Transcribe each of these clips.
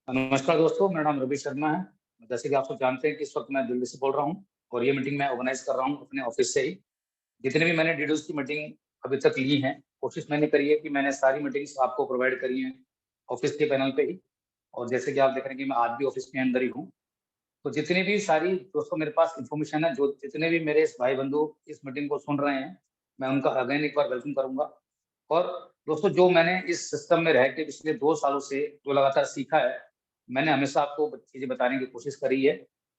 नमस्कार दोस्तों, मेरा नाम रवि शर्मा है। जैसे कि आप सब जानते हैं कि इस वक़्त मैं दिल्ली से बोल रहा हूँ और ये मीटिंग मैं ऑर्गेनाइज़ कर रहा हूँ अपने ऑफ़िस से ही। जितने भी मैंने डीडीओज़ की मीटिंग अभी तक ली हैं, कोशिश मैंने करी है कि मैंने सारी मीटिंग्स आपको प्रोवाइड करी हैं ऑफ़िस के पैनल पे ही। और जैसे कि आप देख रहे हैं कि मैं आज भी ऑफ़िस के अंदर ही हूँ। तो जितनी भी सारी दोस्तों मेरे पास इन्फॉर्मेशन है, जो जितने भी मेरे इस भाई-बंधु इस मीटिंग को सुन रहे हैं, मैं उनका अगेन एक बार वेलकम करूँगा। और दोस्तों जो मैंने इस सिस्टम में रह के पिछले 2 सालों से जो लगातार सीखा है, मैंने हमेशा आपको चीज़ें बताने की कोशिश करी है।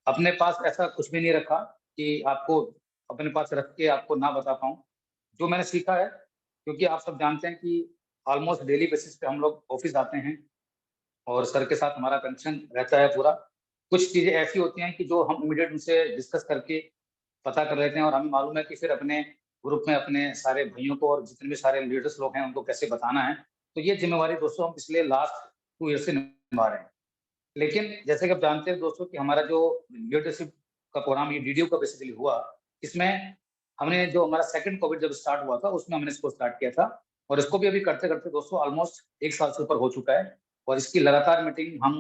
अपने पास ऐसा कुछ भी नहीं रखा कि आपको अपने पास रख के आपको ना बता पाऊँ। जो मैंने सीखा है, क्योंकि आप सब जानते हैं कि ऑलमोस्ट डेली बेसिस पे हम लोग ऑफ़िस आते हैं और सर के साथ हमारा कनेक्शन रहता है पूरा। कुछ चीज़ें ऐसी होती हैं कि जो हम इमीडिएट उनसे डिस्कस करके पता कर लेते हैं और हमें मालूम है कि फिर अपने ग्रुप में अपने सारे भाइयों को और जितने भी सारे लीडर्स लोग हैं, उनको कैसे बताना है। तो ये ज़िम्मेवारी दोस्तों हम पिछले लास्ट 2 ईयर से निभा रहे हैं। लेकिन जैसे कि आप जानते हैं दोस्तों कि हमारा जो लीडरशिप का प्रोग्राम ये डीडीओ का बेसिकली हुआ, इसमें हमने जो हमारा सेकंड कोविड जब स्टार्ट हुआ था, उसमें हमने इसको स्टार्ट किया था और इसको भी अभी करते-करते दोस्तों ऑलमोस्ट 1 साल से ऊपर हो चुका है और इसकी लगातार मीटिंग हम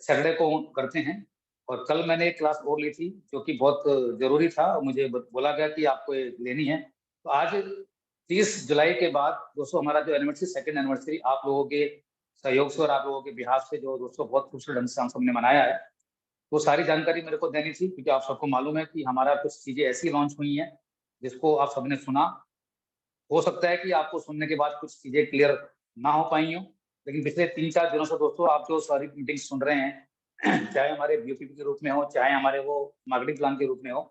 सैटरडे को करते हैं। और कल मैंने एक क्लास और ली थी, जो कि बहुत ज़रूरी था और मुझे ब बोला गया कि आपको ये लेनी है। तो आज 30 जुलाई के बाद दोस्तों हमारा जो एनिवर्सरी सेकंड एनिवर्सरी आप लोगों के सहयोग से और आप लोगों के बिहाफ से जो दोस्तों बहुत खूबसूरत ढंग से हम सबने मनाया है, वो सारी जानकारी मेरे को देनी थी क्योंकि आप सबको मालूम है कि हमारा कुछ चीज़ें ऐसी लॉन्च हुई हैं, जिसको आप सबने सुना। हो सकता है कि आपको सुनने के बाद कुछ चीज़ें क्लियर ना हो पाई हों, लेकिन पिछले 3-4 दिनों से दोस्तों आप जो सारी मीटिंग सुन रहे हैं, चाहे हमारे बीओपीपी के रूप में हो, चाहे हमारे वो मार्केटिंग प्लान के रूप में हो,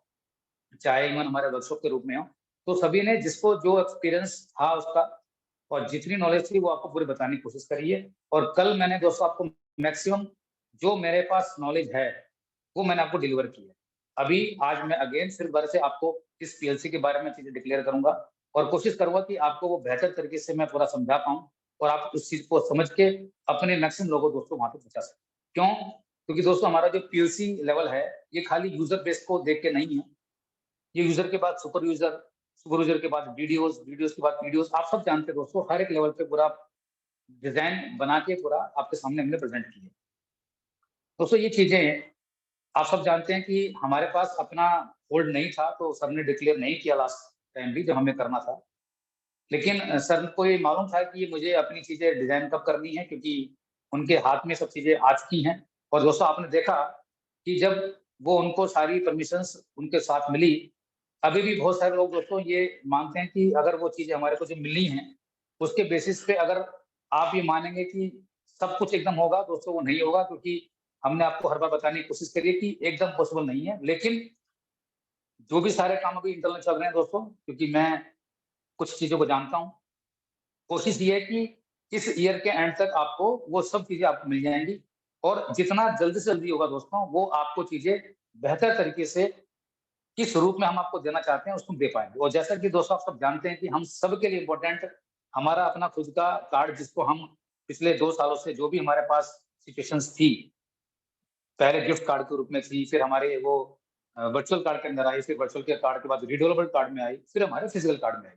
चाहे इवन हमारे वर्कशॉप के रूप में हो, तो सभी ने जिसको जो एक्सपीरियंस था उसका और जितनी नॉलेज थी वो आपको पूरी बताने की कोशिश करी है। और कल मैंने दोस्तों आपको मैक्सिमम जो मेरे पास नॉलेज है, वो मैंने आपको डिलीवर की है। अभी आज मैं अगेन फिर दोबारा से आपको इस पीएलसी के बारे में चीज़ें डिक्लेयर करूँगा और कोशिश करूँगा कि आपको वो बेहतर तरीके से मैं पूरा समझा पाऊँ और आप उस चीज़ को समझ के अपने मैक्सिमम लोगों दोस्तों वहाँ तक पहुँचा सकें। क्यों? क्योंकि दोस्तों हमारा जो पीएलसी लेवल है, ये खाली यूज़र बेस को देख के नहीं है। ये यूज़र के बाद सुपर यूज़र के बाद वीडियोज़, वीडियोज़ के बाद वीडियोज़, आप सब जानते हैं दोस्तों हर एक लेवल पे पूरा डिज़ाइन बना के पूरा आपके सामने हमने प्रेज़ेंट की है। दोस्तों ये चीज़ें आप सब जानते हैं कि हमारे पास अपना होल्ड नहीं था, तो सर ने डिक्लेयर नहीं किया लास्ट टाइम भी जब हमें करना था। लेकिन सर को ये मालूम था कि मुझे अपनी चीज़ें डिज़ाइन कब करनी है क्योंकि उनके हाथ में सब चीज़ें आ चुकी हैं। और दोस्तों आपने देखा कि जब वो उनको सारी परमिशंस उनके साथ मिली, अभी भी बहुत सारे लोग दोस्तों ये मानते हैं कि अगर वो चीज़ें हमारे को जो मिलनी हैं, उसके बेसिस पे अगर आप ये मानेंगे कि सब कुछ एकदम होगा, दोस्तों वो नहीं होगा क्योंकि हमने आपको हर बार बताने की कोशिश करी है कि एकदम पॉसिबल नहीं है। लेकिन जो भी सारे काम अभी इंटरनल चल रहे हैं दोस्तों, क्योंकि मैं कुछ चीज़ों को जानता हूँ, कोशिश ये है कि इस ईयर के एंड तक आपको वो सब चीज़ें आपको मिल जाएँगी और जितना जल्दी से जल्दी होगा दोस्तों, वो आपको चीज़ें बेहतर तरीके से किस रूप में हम आपको देना चाहते हैं, उसको दे पाएँगे। और जैसा कि दोस्तों आप सब जानते हैं कि हम सबके लिए इम्पोर्टेंट हमारा अपना खुद का कार्ड जिसको हम पिछले 2 सालों से जो भी हमारे पास सिचुएशंस थी, पहले गिफ्ट कार्ड के रूप में थी, फिर हमारे वो वर्चुअल कार्ड के अंदर आई, फिर वर्चुअल के कार्ड के बाद रिडीमेबल कार्ड में आई, फिर हमारे फिजिकल कार्ड में आई।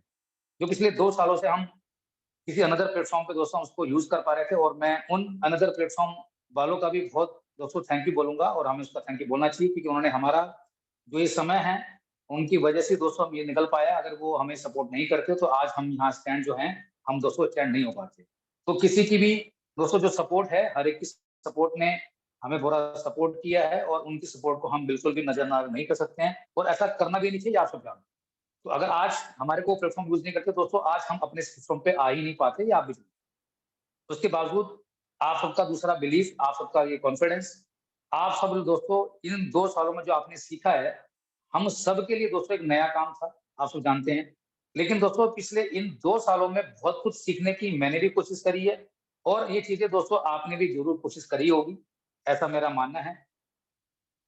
जो पिछले 2 सालों से हम किसी अनदर प्लेटफ़ॉर्म पे दोस्तों उसको यूज़ कर पा रहे थे और मैं उन अनदर प्लेटफ़ॉर्म वालों का भी बहुत दोस्तों थैंक यू बोलूँगा और हमें उसका थैंक यू बोलना चाहिए क्योंकि उन्होंने हमारा जो ये समय है, उनकी वजह से दोस्तों हम ये निकल पाए। अगर वो हमें सपोर्ट नहीं करते तो आज हम यहाँ स्टैंड जो हैं, हम दोस्तों स्टैंड नहीं हो पाते। तो किसी की भी दोस्तों जो सपोर्ट है, हर एक की सपोर्ट ने हमें पूरा सपोर्ट किया है और उनकी सपोर्ट को हम बिल्कुल भी नज़रअंदाज नहीं कर सकते हैं और ऐसा करना भी नहीं चाहिए, आप सब जानते हैं। तो अगर आज हमारे को प्लेटफ़ॉर्म यूज़ नहीं करते दोस्तों, आज हम अपने इस प्लेटफ़ॉर्म पे आ ही नहीं पाते, ये आप भी जानते हैं। उसके बावजूद आप सबका दूसरा बिलीफ, आप सबका ये कॉन्फिडेंस, आप सब दोस्तों इन 2 सालों में जो आपने सीखा है, हम सबके लिए दोस्तों एक नया काम था, आप सब जानते हैं। लेकिन दोस्तों पिछले इन 2 सालों में बहुत कुछ सीखने की मैंने भी कोशिश करी है और ये चीज़ें दोस्तों आपने भी ज़रूर कोशिश करी होगी, ऐसा मेरा मानना है।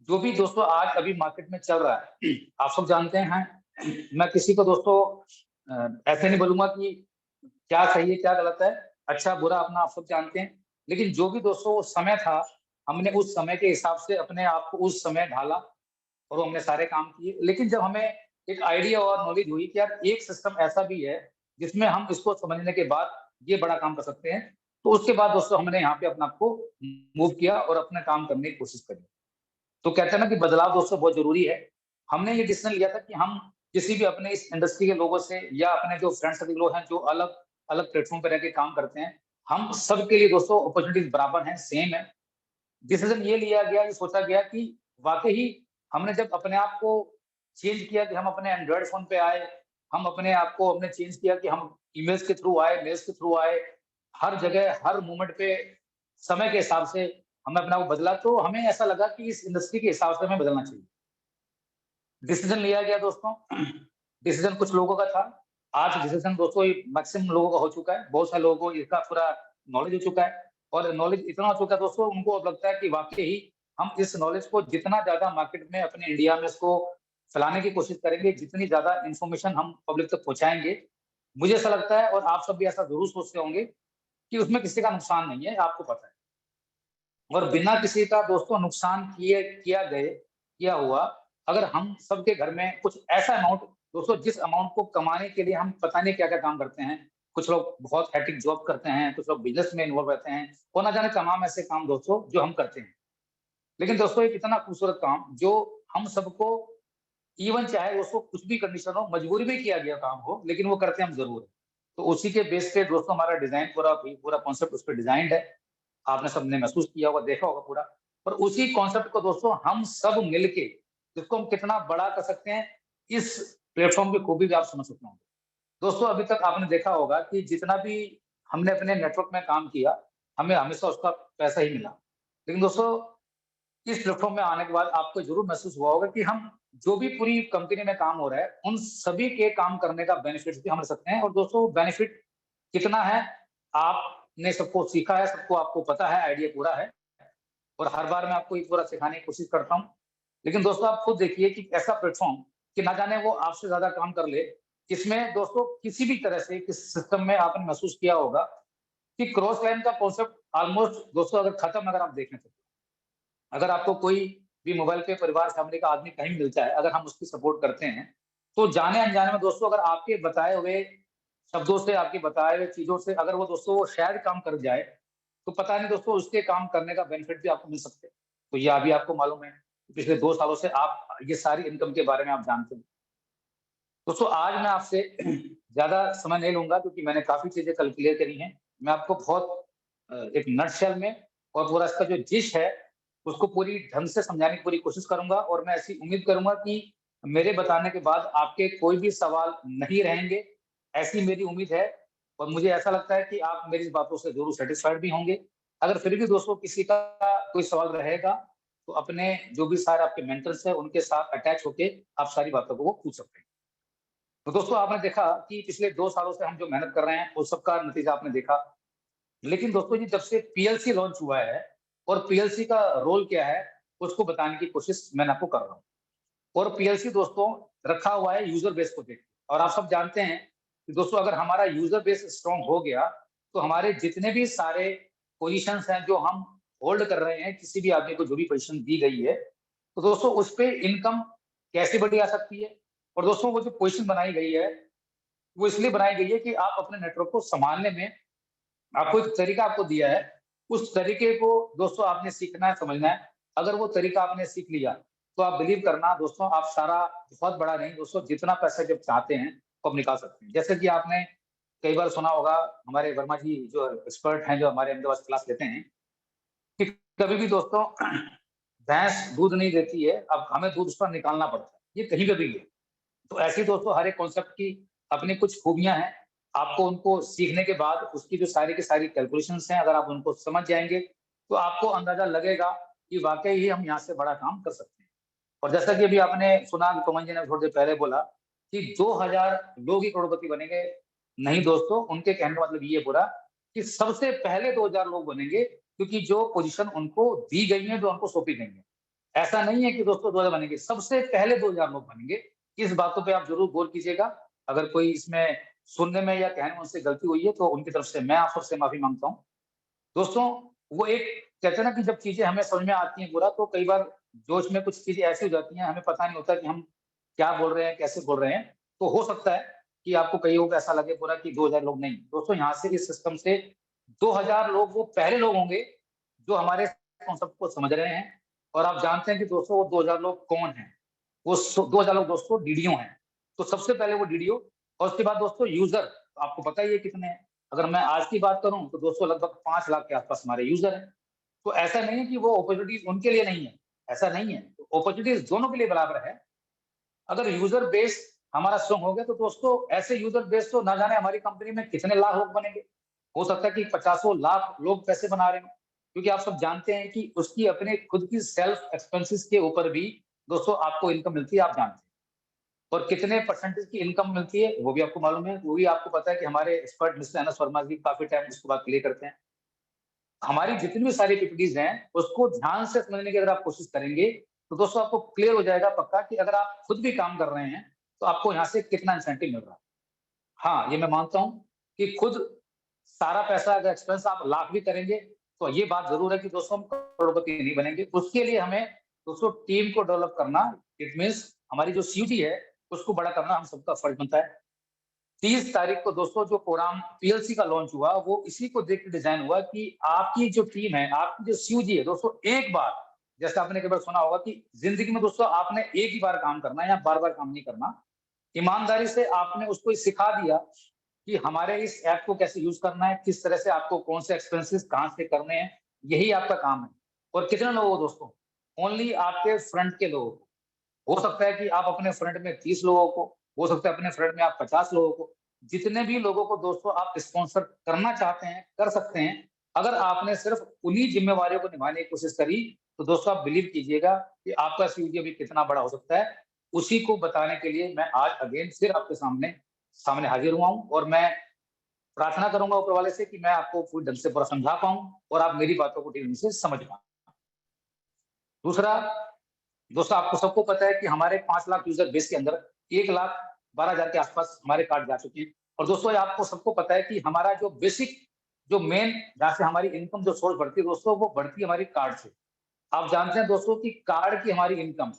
जो भी दोस्तों आज अभी मार्केट में चल रहा है, आप सब जानते हैं, मैं किसी को दोस्तों ऐसे नहीं बोलूँगा कि क्या सही है, क्या गलत है, अच्छा-बुरा अपना आप सब जानते हैं। लेकिन जो भी दोस्तों वो समय था, हमने उस समय के हिसाब से अपने आप को उस समय ढाला और वो हमने सारे काम किए। लेकिन जब हमें एक आइडिया और नॉलेज हुई कि यार एक सिस्टम ऐसा भी है, जिसमें हम इसको समझने के बाद ये बड़ा काम कर सकते हैं, तो उसके बाद दोस्तों हमने यहाँ पे अपने आप को मूव किया और अपना काम करने की कोशिश करी। तो कहते हैं ना कि बदलाव दोस्तों बहुत ज़रूरी है। हमने ये डिसीज़न लिया था कि हम किसी भी अपने इस इंडस्ट्री के लोगों से या अपने जो फ्रेंड सर्कल लोग हैं जो अलग-अलग प्लेटफ़ॉर्म पे रह के काम करते हैं, हम सबके लिए दोस्तों अपॉर्च्युनिटीज़ बराबर हैं, सेम है। डिसीज़न ये लिया गया, ये सोचा गया कि वाक़ई ही हमने जब अपने आप को चेंज किया कि हम अपने एंड्रॉयड फ़ोन पे आए, हम अपने आप को हमने चेंज किया कि हम ईमेल्स के थ्रू आए, मेल्स के थ्रू आए, हर जगह, हर मोमेंट पे समय के हिसाब से हमने अपने आप को बदला, तो हमें ऐसा लगा कि इस इंडस्ट्री के हिसाब से हमें बदलना चाहिए। डिसीज़न लिया गया दोस्तों, डिसीज़न कुछ लोगों का था, आज डिसीज़न दोस्तों ये मैक्सिमम लोगों का हो चुका है, बहुत सारे लोगों को इसका पूरा नॉलेज हो चुका है और नॉलेज इतना हो चुका है दोस्तों, उनको अब लगता है कि वाक़ई ही हम इस नॉलेज को जितना ज़्यादा मार्केट में अपने इंडिया में इसको फैलाने की कोशिश करेंगे, जितनी ज़्यादा इन्फॉर्मेशन हम पब्लिक तक पहुँचाएँगे, मुझे ऐसा लगता है और आप सब भी ऐसा ज़रूर सोचते होंगे कि उसमें किसी का नुकसान नहीं है, आपको पता है। और बिना किसी का दोस्तों नुकसान किया हुआ अगर हम सबके घर में कुछ ऐसा अमाउंट दोस्तों जिस अमाउंट को कमाने के लिए हम पता नहीं क्या-क्या काम करते हैं। कुछ लोग बहुत हेक्टिक जॉब करते हैं, कुछ लोग बिज़नेस में इन्वॉल्व रहते हैं और ना जाने तमाम ऐसे काम दोस्तों जो हम करते हैं। लेकिन दोस्तों एक इतना खूबसूरत काम जो हम सबको इवन चाहे उसको कुछ भी कंडीशन हो, मजबूरी में किया गया काम हो, लेकिन वो करते हम ज़रूर हैं। तो उसी के बेस पे दोस्तों हमारा डिज़ाइन पूरा कॉन्सेप्ट उस पे डिज़ाइन्ड है। आपने सबने महसूस किया होगा, देखा होगा पूरा। और उसी कॉन्सेप्ट को दोस्तों हम सब मिलके इसको हम कितना बड़ा कर सकते हैं, इस प्लेटफ़ॉर्म की खूबी भी आप समझ सकते होंगे। दोस्तों अभी तक आपने देखा होगा कि जितना भी हमने अपने नेटवर्क में काम किया, हमें हमेशा उसका पैसा ही मिला। लेकिन दोस्तों इस प्लेटफ़ॉर्म में आने के बाद आपको ज़रूर महसूस हुआ होगा कि हम जो भी पूरी कंपनी में काम हो रहा है, उन सभी के काम करने का बेनिफिट्स भी हम ले सकते हैं और दोस्तों बेनिफिट कितना है, आपने सबको सीखा है, सबको आपको पता है, आइडिया पूरा है और हर बार मैं आपको ये पूरा सिखाने की कोशिश करता हूँ। लेकिन दोस्तों आप खुद देखिए कि ऐसा प्लेटफ़ॉर्म कि ना जाने वो आपसे ज़्यादा काम कर ले, इसमें दोस्तों किसी भी तरह से किस सिस्टम में आपने महसूस किया होगा कि क्रॉस लाइन का कॉन्सेप्ट ऑलमोस्ट दोस्तों अगर खत्म अगर आप देखें तो। अगर आपको कोई भी मोबाइल पे परिवार फैमिली का आदमी कहीं मिलता है, अगर हम उसकी सपोर्ट करते हैं, तो जाने-अनजाने में दोस्तों अगर आपके बताए हुए शब्दों से, आपके बताए हुए चीज़ों से अगर वो दोस्तों वो शायद काम कर जाए, तो पता नहीं दोस्तों उसके काम करने का बेनिफिट भी आपको मिल सकते हैं। तो ये अभी आपको मालूम है, पिछले 2 सालों से आप ये सारी इनकम के बारे में आप जानते हैं। दोस्तों आज मैं आपसे ज़्यादा समय नहीं लूँगा क्योंकि मैंने काफ़ी चीज़ें कल क्लियर करी हैं। मैं आपको बहुत एक नटशेल में और पूरा इसका जो जिस्ट है, उसको पूरी ढंग से समझाने की पूरी कोशिश करूँगा और मैं ऐसी उम्मीद करूँगा कि मेरे बताने के बाद आपके कोई भी सवाल नहीं रहेंगे, ऐसी मेरी उम्मीद है और मुझे ऐसा लगता है कि आप मेरी इस बातों से ज़रूर सैटिस्फाइड भी होंगे। अगर फिर भी दोस्तों किसी का कोई सवाल रहेगा, तो अपने जो भी सारे आपके मेंटर्स हैं, उनके साथ अटैच होके आप सारी बातों को वो पूछ सकते हैं। तो दोस्तों आपने देखा कि पिछले 2 सालों से हम जो मेहनत कर रहे हैं, उस सब का नतीजा आपने देखा। लेकिन दोस्तों जी जब से पीएलसी लॉन्च हुआ है और पीएलसी का रोल क्या है, उसको बताने की कोशिश मैंने आपको कर रहा हूँ। और पीएलसी दोस्तों रखा हुआ है यूज़र बेस को देख के और आप सब जानते हैं कि दोस्तों अगर हमारा यूज़र बेस स्ट्रॉन्ग हो गया, तो हमारे जितने भी सारे पोज़ीशंस हैं जो हम होल्ड कर रहे हैं, किसी भी आदमी को जो भी पोज़ीशन दी गई है, तो दोस्तों उस पे इनकम कैसे बढ़ी आ सकती है? और दोस्तों वो जो पोज़ीशन बनाई गई है, वो इसलिए बनाई गई है कि आप अपने नेटवर्क को सँभालने में आपको एक तरीका आपको दिया है, उस तरीके को दोस्तों आपने सीखना है, समझना है। अगर वो तरीका आपने सीख लिया, तो आप बिलीव करना दोस्तों आप सारा बहुत बड़ा नहीं दोस्तों जितना पैसा जब चाहते हैं, वो आप निकाल सकते हैं। जैसे कि आपने कई बार सुना होगा हमारे वर्मा जी जो एक्सपर्ट हैं, जो हमारे अहमदाबाद से क्लास लेते हैं, कि कभी भी दोस्तों भैंस दूध नहीं देती है, अब हमें दूध उसका निकालना पड़ता है। ये कहीं पे भी है। तो ऐसे ही दोस्तों हर एक कॉन्सेप्ट की अपनी कुछ खूबियाँ हैं। आपको उनको सीखने के बाद उसकी जो सारी की सारी कैलकुलेशंस हैं, अगर आप उनको समझ जाएँगे, तो आपको अंदाज़ा लगेगा कि वाक़ई ही हम यहाँ से बड़ा काम कर सकते हैं। और जैसा कि अभी आपने सुना पवन जी ने थोड़ी देर पहले बोला कि 2000 लोग ही करोड़पति बनेंगे। नहीं दोस्तों, उनके कहने का मतलब ये बोला कि सबसे पहले 2000 लोग बनेंगे क्योंकि जो पोज़ीशन उनको दी गई है, जो उनको सौंपी गई है। ऐसा नहीं है कि दोस्तों 2000 बनेंगे, सबसे पहले 2000 लोग बनेंगे। इस बातों पे आप ज़रूर गौर कीजिएगा। अगर कोई इसमें सुनने में या कहने में उनसे गलती हुई है, तो उनकी तरफ से मैं आप सबसे माफ़ी माँगता हूँ। दोस्तों, वो एक कहते हैं ना कि जब चीज़ें हमें समझ में आती हैं पूरा, तो कई बार जोश में कुछ चीज़ें ऐसी हो जाती हैं, हमें पता नहीं होता कि हम क्या बोल रहे हैं, कैसे बोल रहे हैं। तो हो सकता है कि आपको कई लोग ऐसा लगे पूरा कि 2000 लोग नहीं। दोस्तों, यहाँ से इस सिस्टम से 2000 लोग वो पहले लोग होंगे जो हमारे कॉन्सेप्ट को समझ रहे हैं। और आप जानते हैं कि दोस्तों वो 2000 लोग कौन हैं? वो 2000 लोग दोस्तों डीडीओ हैं। तो सबसे पहले वो डीडीओ, और उसके बाद दोस्तों यूजर, आपको पता ही है कितने हैं। अगर मैं आज की बात करूं तो दोस्तों लगभग 5 लाख के आसपास हमारे यूजर हैं। तो ऐसा नहीं है कि वो अपॉर्चुनिटीज उनके लिए नहीं है, ऐसा नहीं है। अपॉर्चुनिटीज दोनों के लिए बराबर है। अगर यूजर बेस हमारा स्ट्रांग हो गया तो दोस्तों ऐसे यूजर बेस तो ना जाने हमारी कंपनी में कितने लाख लोग बनेंगे। हो सकता है कि 50 लाख लोग पैसे बना रहे हो, क्योंकि आप सब जानते हैं कि उसकी अपने खुद की सेल्फ एक्सपेंसेस के ऊपर भी दोस्तों आपको इनकम मिलती है, आप जानते हैं। और कितने परसेंटेज की इनकम मिलती है वो भी आपको मालूम है, वो भी आपको पता है कि हमारे एक्सपर्ट मिस्टर एनएस वर्मा जी काफी टाइम इसको बात क्लियर करते हैं। हमारी जितनी भी सारी पीपीटीज हैं उसको ध्यान से समझने की अगर आप कोशिश करेंगे तो दोस्तों आपको क्लियर हो जाएगा पक्का कि अगर आप खुद भी काम कर रहे हैं तो आपको यहाँ से कितना इंसेंटिव मिल रहा है। हाँ, ये मैं मानता हूँ कि खुद सारा पैसा अगर एक्सपेंस आप लाख भी करेंगे तो ये बात जरूर है कि दोस्तों हम करोड़पति नहीं बनेंगे। उसके लिए हमें दोस्तों टीम को डेवलप करना, इट मीन्स हमारी जो सीयूटी है उसको बड़ा करना हम सबका फर्ज बनता है। 30 तारीख को दोस्तों जो प्रोग्राम पीएलसी का लॉन्च हुआ वो इसी को देख के डिजाइन हुआ कि आपकी जो टीम है, आपकी जो सीयूजी है दोस्तों, एक बार, जैसे आपने कई बार सुना होगा कि जिंदगी में दोस्तों आपने एक ही बार काम करना है या बार बार काम नहीं करना। ईमानदारी से आपने उसको सिखा दिया कि हमारे इस ऐप को कैसे यूज करना है, किस तरह से आपको कौन से एक्सपेंसेस कहाँ से करने हैं, यही आपका काम है। और कितने लोग हो दोस्तों? ओनली आपके फ्रंट के लोग। हो सकता है कि आप अपने फ्रंट में 30 लोगों को, हो सकता है अपने फ्रंट में आप 50 लोगों को, जितने भी लोगों को दोस्तों आप स्पॉन्सर करना चाहते हैं कर सकते हैं। अगर आपने सिर्फ उन्हीं जिम्मेवारियों को निभाने की कोशिश करी तो दोस्तों आप बिलीव कीजिएगा कि आपका सीयूजी अभी कितना बड़ा हो सकता है। उसी को बताने के लिए मैं आज अगेन फिर आपके सामने सामने हाजिर हुआ हूँ, और मैं प्रार्थना करूंगा ऊपर वाले से कि मैं आपको पूरी ढंग से पूरा समझा पाऊं और आप मेरी बातों को ठीक ढंग से समझ पाए। दूसरा, दोस्तों आपको सबको पता है कि हमारे 5 लाख यूजर बेस के अंदर 1,12,000 के आसपास हमारे कार्ड जा चुके हैं। और दोस्तों ये आपको सबको पता है कि हमारा जो बेसिक, जो मेन जहाँ से हमारी इनकम जो सोर्स बढ़ती है दोस्तों, वो बढ़ती है हमारी कार्ड से। आप जानते हैं दोस्तों कि कार्ड की हमारी इनकम,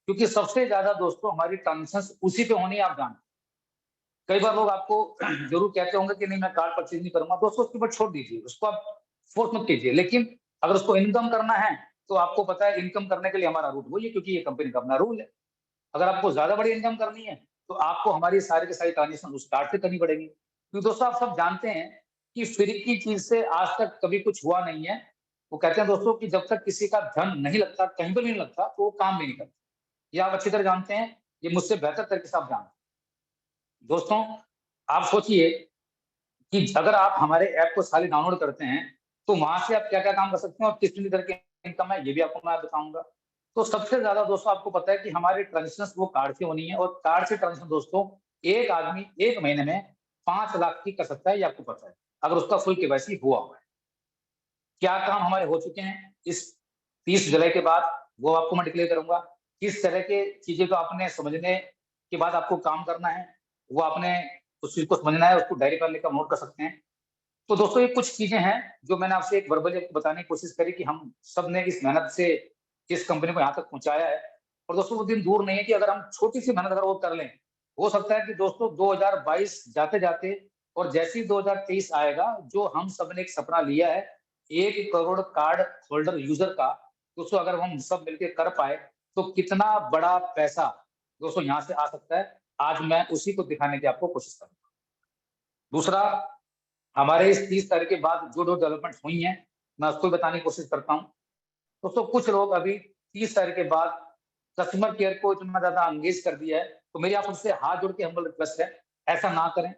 क्योंकि सबसे ज्यादा दोस्तों हमारी ट्रांजेक्शन उसी पे होनी है, आप जानते हैं। कई बार लोग आपको जरूर कहते होंगे कि नहीं मैं कार्ड परचेज नहीं करूंगा, दोस्तों उसके ऊपर छोड़ दीजिए, उसको आप फोर्स मत कीजिए। लेकिन अगर उसको इनकम करना है तो आपको पता है इनकम करने के लिए हमारा रूट वही है, क्योंकि ये कंपनी का अपना रूल है। अगर आपको ज्यादा बड़ी इनकम करनी है तो आपको हमारी सारी की सारी ट्रांजेक्शन उस कार्ड से करनी पड़ेगी, क्योंकि दोस्तों आप सब जानते हैं कि फ्री की चीज से आज तक कभी कुछ हुआ नहीं है। वो कहते हैं दोस्तों कि जब तक किसी का धन नहीं लगता, कहीं पर भी नहीं लगता, तो वो काम भी नहीं करता। ये आप अच्छी तरह जानते हैं, ये मुझसे बेहतर तरीके से आप जानते हैं। दोस्तों आप सोचिए कि अगर आप हमारे ऐप को साले डाउनलोड करते हैं तो वहां से आप क्या क्या काम कर सकते हैं और किस कितनी तरह की इनकम है ये भी आपको मैं बताऊंगा। तो सबसे ज्यादा दोस्तों आपको पता है कि हमारी ट्रांजेक्शन वो कार्ड से होनी है, और कार्ड से ट्रांजेक्शन दोस्तों एक आदमी एक महीने में 5 लाख की कर सकता है, ये आपको पता है, अगर उसका फुल केवाईसी हुआ हुआ है। क्या काम हमारे हो चुके हैं इस 30 जुलाई के बाद, वो आपको मैं डिक्लेयर करूंगा। किस तरह के चीजें को आपने समझने के बाद आपको काम करना है, वो आपने उस चीज को समझना है, उसको डायरी पर लेकर नोट कर सकते हैं। तो दोस्तों ये कुछ चीजें हैं जो मैंने आपसे एक वर्बली आपको बताने की कोशिश करी कि हम सब ने इस मेहनत से इस कंपनी को यहाँ तक पहुंचाया है। और दोस्तों वो दिन दूर नहीं है कि अगर हम छोटी सी मेहनत अगर वो कर लें, हो सकता है कि दोस्तों 2022 जाते जाते और जैसे ही 2023 आएगा, जो हम सब ने एक सपना लिया है 1 करोड़ कार्ड होल्डर यूजर का, दोस्तों अगर हम सब मिलकर कर पाए तो कितना बड़ा पैसा दोस्तों यहाँ से आ सकता है। आज मैं उसी को दिखाने की आपको कोशिश करूंगा। दूसरा, हमारे इस 30 तारीख के बाद जो जो डेवलपमेंट हुई हैं मैं उसको बताने की कोशिश करता हूँ। दोस्तों कुछ लोग अभी 30 तारीख के बाद कस्टमर केयर को इतना ज्यादा एंगेज कर दिया है, तो मेरी आप सबसे हाथ जोड़ के हम्बल रिक्वेस्ट है, ऐसा ना करें।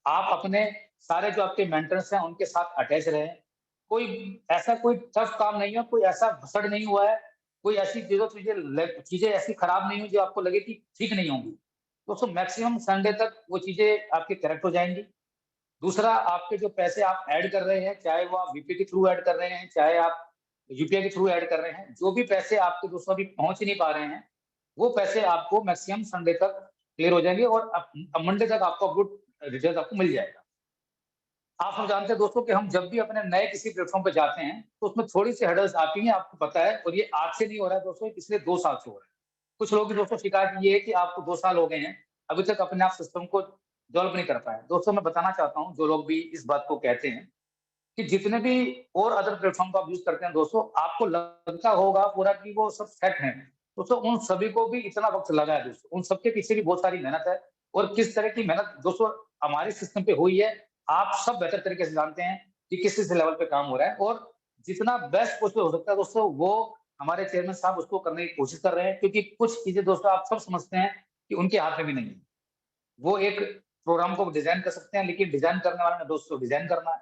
आप अपने सारे जो आपके मेंटर्स हैं उनके साथ अटैच रहें। कोई ऐसा कोई टफ काम नहीं है, कोई ऐसा भसड़ नहीं हुआ है, कोई ऐसी चीजें ऐसी खराब नहीं हुई जो आपको लगे कि ठीक नहीं होंगी। दोस्तों मैक्सिमम संडे तक वो चीजें आपके करेक्ट हो जाएंगी। दूसरा, आपके जो पैसे आप ऐड कर रहे हैं, चाहे वो आप वीपीआई के थ्रू ऐड कर रहे हैं, चाहे आप यूपीआई के थ्रू ऐड कर रहे हैं, जो भी पैसे आपके दोस्तों अभी पहुंच नहीं पा रहे हैं, वो पैसे आपको मैक्सिमम संडे तक क्लियर हो जाएंगे और मंडे तक आपको गुड रिजल्ट आपको मिल जाएगा। आप सब जानते हैं दोस्तों कि हम जब भी अपने नए किसी प्लेटफॉर्म पे जाते हैं तो उसमें थोड़ी सी हर्डल्स आती हैं, आपको पता है। और ये आज से नहीं हो रहा है दोस्तों, ये पिछले 2 साल से हो रहा है। कुछ लोगों की दोस्तों शिकायत ये है कि आपको 2 साल हो गए हैं, अभी तक अपने आप सिस्टम को डेवलप नहीं कर पाए। दोस्तों मैं बताना चाहता हूँ जो लोग भी इस बात को कहते हैं कि जितने भी और अदर प्लेटफॉर्म को आप यूज करते हैं दोस्तों, आपको लगता होगा पूरा कि वो सब सेट है दोस्तों, उन सभी को भी इतना वक्त लगा है दोस्तों, उन सबके पीछे भी बहुत सारी मेहनत है। और किस तरह की मेहनत दोस्तों हमारे सिस्टम पे हुई है, आप सब बेहतर तरीके से जानते हैं कि किस किस लेवल पे काम हो रहा है, और जितना बेस्ट पॉसिबल हो सकता है दोस्तों, वो हमारे चेयरमैन साहब उसको करने की कोशिश कर रहे हैं। क्योंकि कुछ चीजें दोस्तों आप सब समझते हैं कि उनके हाथ में भी नहीं है। वो एक प्रोग्राम को डिजाइन कर सकते हैं, लेकिन डिजाइन करने वाले ने दोस्तों डिजाइन करना है,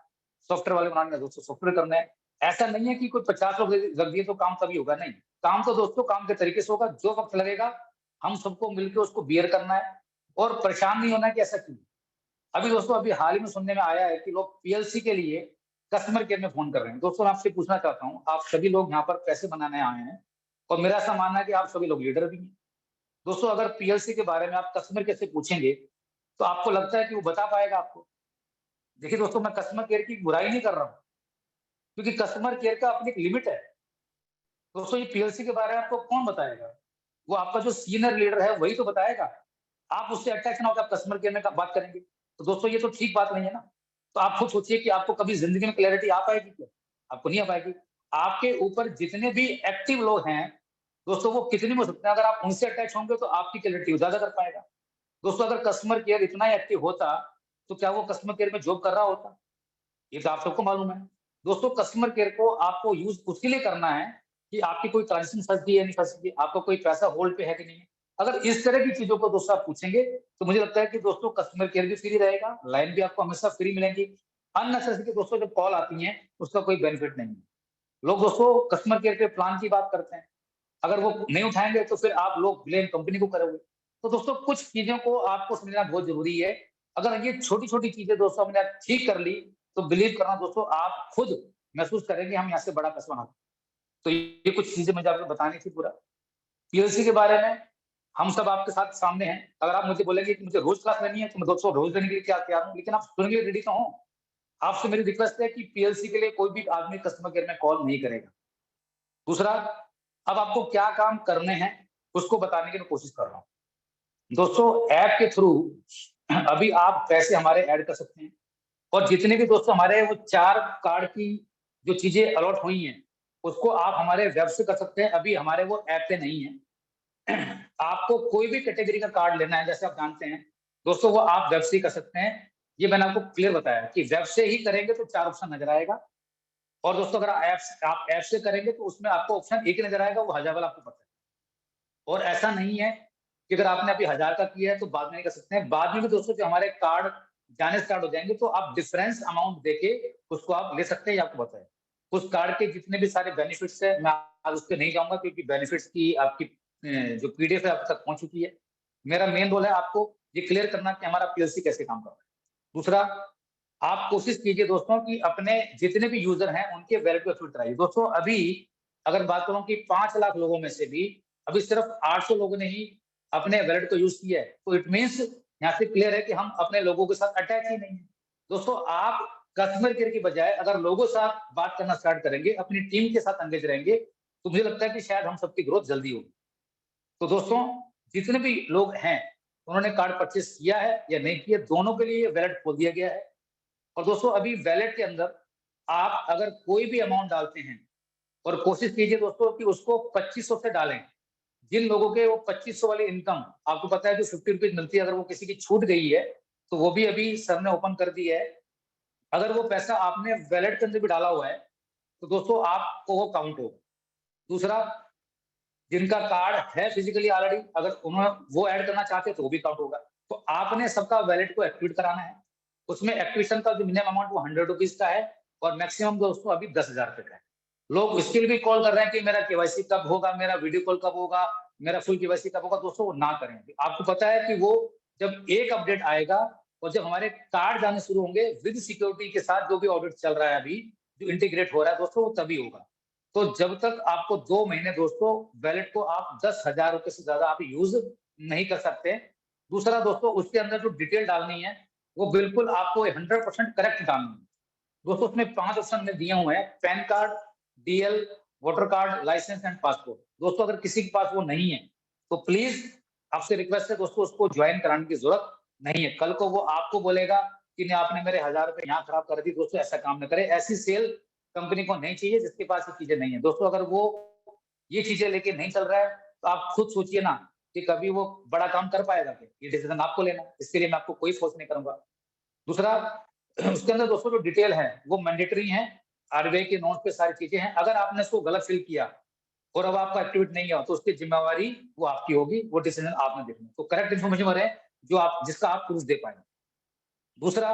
सॉफ्टवेयर वाले बनाने ने दोस्तों सॉफ्टवेयर करना है। ऐसा नहीं है कि कोई 50 लोग रख दिए तो काम तभी होगा, नहीं। काम तो दोस्तों काम के तरीके से होगा, जो वक्त लगेगा हम सबको मिलकर उसको बियर करना है, और परेशान नहीं होना है कि ऐसा क्यों। अभी दोस्तों अभी हाल ही में सुनने में आया है कि लोग पीएलसी के लिए कस्टमर केयर में फोन कर रहे हैं। दोस्तों मैं आपसे पूछना चाहता हूँ, आप सभी लोग यहाँ पर पैसे बनाने आए हैं, और मेरा ऐसा मानना है कि आप सभी लोग लीडर भी हैं दोस्तों। अगर पीएलसी के बारे में आप कस्टमर केयर से पूछेंगे, तो आपको लगता है कि वो बता पाएगा आपको? देखिए दोस्तों, मैं कस्टमर केयर की बुराई नहीं कर रहा हूँ, क्योंकि कस्टमर केयर का अपनी एक लिमिट है दोस्तों। ये पीएलसी के बारे में आपको कौन बताएगा? वो आपका जो सीनियर लीडर है वही तो बताएगा। आप उससे अटैच ना होकर आप कस्टमर केयर में बात करेंगे, तो दोस्तों ये तो ठीक बात नहीं है ना। तो आप खुद सोचिए कि आपको कभी जिंदगी में क्लैरिटी आ पाएगी क्या? आपको नहीं आ पाएगी। आपके ऊपर जितने भी एक्टिव लोग हैं दोस्तों, वो कितने में हो सकते हैं, अगर आप उनसे अटैच होंगे तो आपकी क्लैरिटी ज्यादा कर पाएगा दोस्तों। अगर कस्टमर केयर इतना एक्टिव होता, तो क्या वो कस्टमर केयर में जॉब कर रहा होता? ये तो आप सबको मालूम है दोस्तों। कस्टमर केयर को आपको यूज उसके लिए करना है कि आपकी कोई ट्रांजेक्शन फंस गई है, नहीं फंस गई, आपका कोई पैसा होल्ड पे है कि नहीं है। अगर इस तरह की चीजों को दोस्तों आप पूछेंगे, तो मुझे लगता है कि दोस्तों कस्टमर केयर भी फ्री रहेगा, लाइन भी आपको हमेशा फ्री मिलेंगी। अननेसेसरी दोस्तों जब कॉल आती है, उसका कोई बेनिफिट नहीं है। लोग दोस्तों कस्टमर केयर के प्लान की बात करते हैं, अगर वो नहीं उठाएंगे तो फिर आप लोग ब्लेम कंपनी को करोगे। तो दोस्तों कुछ चीजों को आपको समझना बहुत जरूरी है। अगर ये छोटी छोटी चीजें दोस्तों हमने ठीक कर ली, तो बिलीव करना दोस्तों आप खुद महसूस करेंगे हम यहाँ से बड़ा पैसा बना। तो ये कुछ चीजें मुझे आपको बतानी थी पूरा पीएलसी के बारे में। हम सब आपके साथ सामने हैं। अगर आप मुझे बोलेंगे कि मुझे रोज क्लास लेनी है, तो मैं दोस्तों रोज लेने के लिए क्या तैयार हूँ, लेकिन आप सुनने के लिए रेडी तो हो। आपसे मेरी रिक्वेस्ट है कि पीएलसी के लिए कोई भी आदमी कस्टमर केयर में कॉल नहीं करेगा। दूसरा, अब आपको क्या काम करने हैं उसको बताने की मैं कोशिश कर रहा हूँ दोस्तों। ऐप के थ्रू अभी आप पैसे हमारे ऐड कर सकते हैं, और जितने भी दोस्तों हमारे वो 4 कार्ड की जो चीजें अलॉट हुई हैं, उसको आप हमारे वेब से कर सकते हैं। अभी हमारे वो ऐप पे नहीं है। आपको कोई भी कैटेगरी का कार्ड लेना है, जैसे आप जानते हैं दोस्तों, वो आप वेब से ही कर सकते हैं। ये मैंने आपको क्लियर बताया कि वेब से ही करेंगे तो 4 ऑप्शन नजर आएगा, और दोस्तों अगर आप ऐप से करेंगे तो उसमें आपको ऑप्शन एक ही नजर आएगा, वो 1000 वाला आपको पता है। और ऐसा नहीं है कि अगर आपने अभी 1000 का किया है तो बाद में नहीं कर सकते हैं। बाद में भी दोस्तों जो हमारे कार्ड जाने स्टार्ट हो जाएंगे, तो आप डिफरेंस अमाउंट देके उसको आप ले सकते हैं, ये आपको पता है। उस कार्ड के जितने भी सारे बेनिफिट्स है, मैं आज उस पर नहीं जाऊंगा, क्योंकि बेनिफिट्स की आपकी जो पीडीएफ है आप तक पहुंच चुकी है। मेरा मेन रोल है आपको ये क्लियर करना कि हमारा पीएलसी कैसे काम कर रहा है। दूसरा, आप कोशिश कीजिए दोस्तों कि अपने जितने भी यूजर हैं उनके वैलेट को एक्टिव कराइए दोस्तों। अभी अगर बात करूं कि 5 लाख लोगों में से भी अभी सिर्फ 800 लोगों ने ही अपने वैलेट को यूज किया है, तो इट मींस यहाँ से क्लियर है कि हम अपने लोगों के साथ अटैच ही नहीं है दोस्तों। आप कस्टमर केयर की बजाय अगर लोगों के साथ बात करना स्टार्ट करेंगे, अपनी टीम के साथ एंगेज रहेंगे, तो मुझे लगता है कि शायद हम सबकी ग्रोथ जल्दी होगी। तो दोस्तों जितने भी लोग हैं, उन्होंने कार्ड परचेस किया है या नहीं किया, दोनों के लिए वैलेट खोल दिया गया है। और दोस्तों अभी वैलेट के अंदर आप अगर कोई भी अमाउंट डालते हैं, और कोशिश कीजिए दोस्तों कि उसको 2500 से डालें। जिन लोगों के वो 2500 वाली इनकम आपको पता है जो 50 रुपीज मिलती है, अगर वो किसी की छूट गई है, तो वो भी अभी सर ने ओपन कर दी है। अगर वो पैसा आपने वैलेट के अंदर भी डाला हुआ है, तो दोस्तों आपको वो काउंट होगा। दूसरा, जिनका कार्ड है फिजिकली ऑलरेडी, अगर उन्होंने वो ऐड करना चाहते हैं तो वो भी काउंट होगा। तो आपने सबका वैलेट को एक्टिवेट कराना है। उसमें एक्टिवेशन का जो मिनिमम अमाउंट वो 100 रुपीज का है, और मैक्सिमम दोस्तों अभी 10,000 रुपए का है। लोग इसके लिए भी कॉल कर रहे हैं कि मेरा केवाईसी कब होगा, मेरा वीडियो कॉल कब होगा, मेरा फुल केवाईसी कब होगा। दोस्तों वो ना करें। आपको पता है कि वो जब एक अपडेट आएगा, और जब हमारे कार्ड जाने शुरू होंगे विद सिक्योरिटी के साथ, जो भी ऑडिट चल रहा है अभी, जो इंटीग्रेट हो रहा है दोस्तों, वो तभी होगा। तो जब तक आपको 2 महीने दोस्तों वैलेट को आप 10,000 रुपए से ज्यादा आप यूज नहीं कर सकते। दूसरा दोस्तों, उसके अंदर जो डिटेल डालनी है वो बिल्कुल आपको 100% करेक्ट डालनी है दोस्तों। उसमें 5 ऑप्शन में दिए हुए हैं: PAN card, DL, voter card, licence and passport. दोस्तों अगर किसी के पास वो नहीं है, तो प्लीज आपसे रिक्वेस्ट है दोस्तों, उसको ज्वाइन कराने की जरूरत नहीं है। कल को वो आपको बोलेगा कि नहीं आपने मेरे 1000 रुपए यहाँ खराब कर दी। दोस्तों ऐसा काम न करें, ऐसी सेल कंपनी को नहीं चाहिए जिसके पास ये चीजें नहीं है। दोस्तों अगर वो ये चीजें लेके नहीं चल रहा है तो आप खुद सोचिए ना कि कभी वो बड़ा काम कर पाएगा क्या? ये डिसीजन आपको लेना है, इसके लिए मैं आपको कोई फोर्स नहीं करूंगा। दूसरा, उसके अंदर दोस्तों जो डिटेल है वो मैंडेटरी है, आरबीआई के नोट पे सारी चीजें हैं। अगर आपने इसको गलत फिल किया और अब आपका एक्टिवेट नहीं है तो उसकी जिम्मेवारी वो आपकी होगी, वो डिसीजन आपने देखना। तो करेक्ट इन्फॉर्मेशन भरे जो आप जिसका आप प्रूफ दे पाए। दूसरा,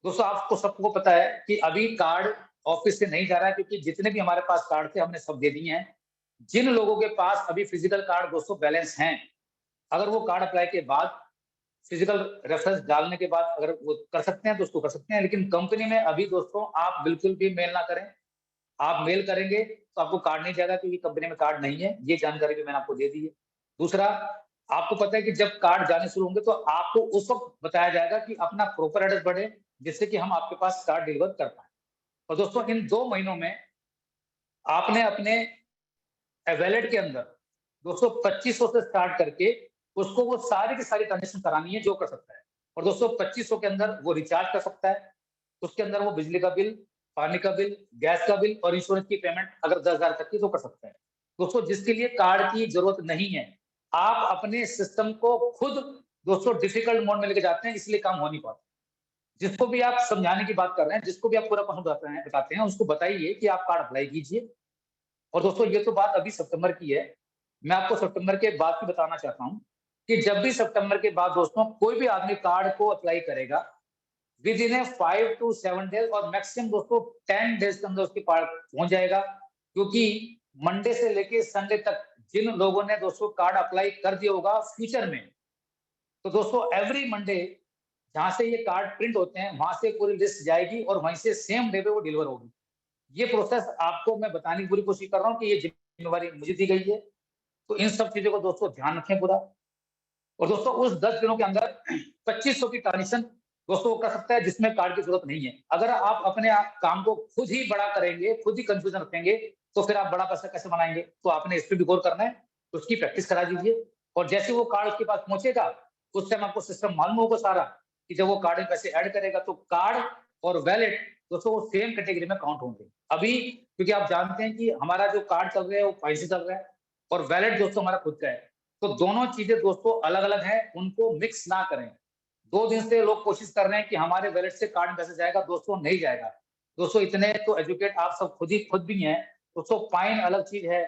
दोस्तों आपको सबको पता है कि अभी कार्ड ऑफिस से नहीं जा रहा है क्योंकि जितने भी हमारे पास कार्ड थे हमने सब दे दिए हैं। जिन लोगों के पास अभी फिजिकल कार्ड दोस्तों बैलेंस हैं, अगर वो कार्ड अप्लाई के बाद फिजिकल रेफरेंस डालने के बाद अगर वो कर सकते हैं तो उसको कर सकते हैं, लेकिन कंपनी में अभी दोस्तों आप बिल्कुल भी मेल ना करें। आप मेल करेंगे तो आपको कार्ड नहीं जाएगा क्योंकि कंपनी में कार्ड नहीं है, ये जानकारी भी मैंने आपको दे दी है। दूसरा, आपको पता है कि जब कार्ड जाने शुरू होंगे तो आपको उस वक्त बताया जाएगा कि अपना प्रॉपर एड्रेस बढ़े जिससे कि हम आपके पास कार्ड डिलीवर कर पाए। और दोस्तों इन 2 महीनों में आपने अपने वैलेट के अंदर दोस्तों 2500 से स्टार्ट करके उसको वो सारी की सारी ट्रांजेक्शन करानी है जो कर सकता है। और दोस्तों 2500 के अंदर वो रिचार्ज कर सकता है, उसके अंदर वो बिजली का बिल, पानी का बिल, गैस का बिल और इंश्योरेंस की पेमेंट अगर 10,000 तक की तो कर सकता है। दोस्तों जिसके लिए कार्ड की जरूरत नहीं है, आप अपने सिस्टम को खुद दोस्तों डिफिकल्ट मोड में लेके जाते हैं, इसलिए काम हो नहीं पाता। जिसको भी आप समझाने की बात कर रहे हैं, जिसको भी आप पूरा कॉन्सेप्ट बताते हैं, उसको बताइए कि आप कार्ड अप्लाई कीजिए। और दोस्तों ये तो बात अभी सितंबर की है। मैं आपको सितंबर के बाद की बताना चाहता हूँ कि जब भी सितंबर के बाद दोस्तों कोई भी आदमी कार्ड को अप्लाई करेगा, within a 5 to 7 days और मैक्सिमम दोस्तों 10 डेज के अंदर उसके पास पहुंच जाएगा। क्योंकि मंडे से लेके संडे तक जिन लोगों ने दोस्तों कार्ड अप्लाई कर दिया होगा फ्यूचर में, तो दोस्तों एवरी मंडे जहां से ये कार्ड प्रिंट होते हैं वहां से पूरी लिस्ट जाएगी और वहीं से सेम डे पे वो डिलीवर होगी। ये प्रोसेस आपको मैं बताने की पूरी कोशिश कर रहा हूँ कि ये जिम्मेवारी मुझे दी गई है। तो इन सब चीजों को दोस्तों ध्यान रखें पूरा। और दोस्तों उस 10 दिनों के अंदर 2500 की ट्रांजेक्शन दोस्तों वो कर सकता है जिसमें कार्ड की जरूरत नहीं है। अगर आप अपने आप काम को खुद ही बड़ा करेंगे, खुद ही कंफ्यूजन रखेंगे, तो फिर आप बड़ा पैसा कैसे बनाएंगे? तो आपने इस पे भी गौर करना है, उसकी प्रैक्टिस करा दीजिए। और जैसे वो कार्ड उसके पास पहुंचेगा, उस टाइम आपको सिस्टम मालूम होगा सारा कि जब वो कार्ड में पैसे ऐड करेगा तो कार्ड और वैलेट दोस्तों वो सेम कैटेगरी में काउंट होंगे। अभी क्योंकि आप जानते हैं कि हमारा जो कार्ड चल रहा है वो पैसे चल रहा है और वैलेट दोस्तों हमारा खुद का है। तो दोनों चीजें दोस्तों अलग-अलग हैं, उनको मिक्स ना करें। 2 दिन से लोग कोशिश कर रहे हैं कि हमारे वैलेट से कार्ड में पैसा जाएगा, दोस्तों नहीं जाएगा। दोस्तों इतने तो एजुकेट आप सब खुद भी हैं। दोस्तों पाइन अलग चीज़ है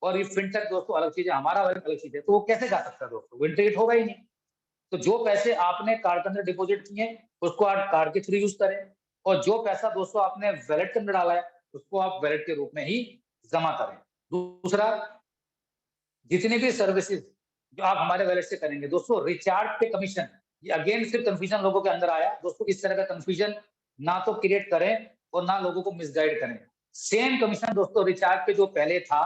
और ये फिनटेक दोस्तों अलग चीज़ है, हमारा वैलेट अलग चीज़ है। तो वो कैसे जा सकता है दोस्तों? वो इंटीग्रेट होगा ही नहीं। तो जो पैसे आपने कार्ड के अंदर डिपॉजिट किए, उसको आप कार्ड के थ्रू यूज़ करें और जो पैसा दोस्तों आपने वैलेट के अंदर डाला है, उसको आप वैलेट के रूप में ही जमा करें। दूसरा, जितनी भी सर्विसेज जो आप हमारे वैलेट से करेंगे दोस्तों रिचार्ज पे कमीशन, ये अगेन फिर कंफ्यूजन लोगों के अंदर आया। दोस्तों इस तरह का कंफ्यूजन ना तो क्रिएट करें और ना लोगों को मिसगाइड करें। सेम कमीशन दोस्तों रिचार्ज पे जो पहले था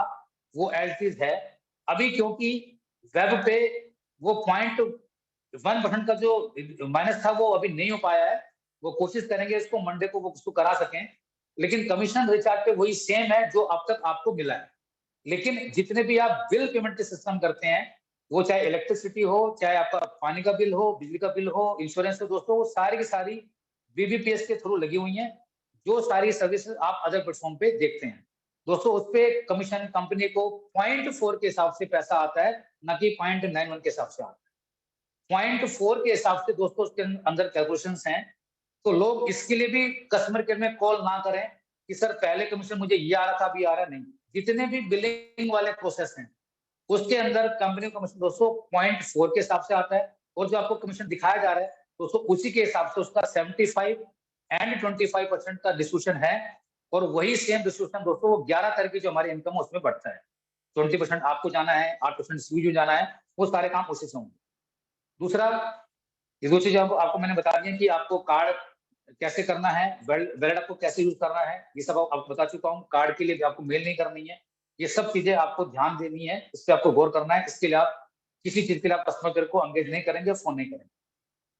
वो एज इट इज है। अभी क्योंकि वेब पे वो 0.1% का जो माइनस था वो अभी नहीं हो पाया है। वो कोशिश करेंगे इसको मंडे को वो उसको करा सकें, लेकिन कमीशन रिचार्ज पे वही सेम है जो अब तक आपको मिला है। लेकिन जितने भी आप बिल पेमेंट के सिस्टम करते हैं, वो चाहे इलेक्ट्रिसिटी हो, चाहे आपका पानी का बिल हो, बिजली का बिल हो, इंश्योरेंस हो दोस्तों, वो सारी की सारी बीबीपीएस के थ्रू लगी हुई हैं। जो सारी सर्विसेज आप अदर प्लेटफॉर्म पे देखते हैं। दोस्तों उस पे कमीशन कंपनी को 0.4 के हिसाब से पैसा आता है, ना कि 0.91 के हिसाब से आता है। 0.4 के हिसाब से दोस्तों उसके अंदर कैलकुलेशंस हैं। तो लोग इसके लिए भी कस्टमर केयर में कॉल ना करें कि सर पहले कमीशन मुझे ये आ रहा था अभी आ रहा नहीं। जितने भी बिलिंग वाले प्रोसेस हैं उसके अंदर कंपनी का कमीशन दोस्तों 0.4 के हिसाब से आता है और जो आपको कमीशन दिखाया जा रहा है दोस्तों उसी के हिसाब से उसका 75 एंड 25% का डिस्ट्रीब्यूशन है। और वही सेम डिस्ट्रीब्यूशन दोस्तों वो 11 तारीख की जो हमारी इनकम है उसमें बढ़ता है। 20% आपको जाना है, 8% सीवी जाना है, वो सारे काम उसी से होंगे। दूसरा, ये 2 चीजें आपको मैंने बता दी कि आपको कार्ड कैसे करना है, वैलेट आपको कैसे यूज करना है, ये सब आपको बता चुका हूँ। कार्ड के लिए भी आपको मेल नहीं करनी है, ये सब चीजें आपको ध्यान देनी है, इस पे आपको गौर करना है। इसके लिए आप किसी चीज के लिए आप कस्टमर केयर को एंगेज नहीं करेंगे, फोन नहीं करेंगे।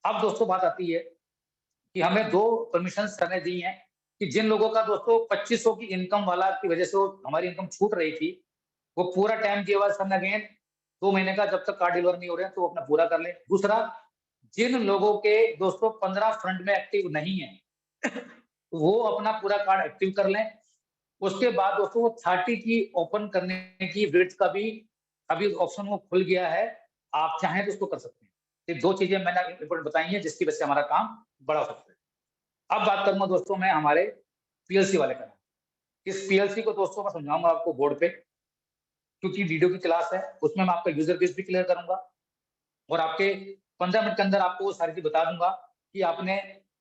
अब दोस्तों बात आती है कि हमें 2 परमिशन सर ने दी हैं कि जिन लोगों का दोस्तों 2500 की इनकम वाला की वजह से हमारी इनकम छूट रही थी, वो पूरा टाइम दिया हुआ सर ने अगेन 2 महीने का, जब तक कार्ड डिलीवर नहीं हो रहे हैं तो वो अपना पूरा कर ले। दूसरा, जिन लोगों के दोस्तों 15 फ्रंट में एक्टिव नहीं है वो अपना पूरा कार्ड एक्टिव कर लें। उसके बाद दोस्तों 30 की ओपन करने की विड्थ का भी अभी ऑप्शन वो खुल गया है, आप चाहें तो उसको कर सकते हैं। ये 2 चीजें मैंने इंपॉर्टेंट बताई हैं जिसकी वजह से हमारा काम बड़ा हो सकता है। अब बात करूंगा दोस्तों मैं हमारे पीएलसी वाले का। इस पीएलसी को दोस्तों मैं समझाऊंगा आपको बोर्ड पे, क्योंकि वीडियो की क्लास है, उसमें मैं आपका यूजर बेस भी क्लियर करूंगा और आपके 15 मिनट के अंदर आपको वो सारी चीज बता दूंगा कि आपने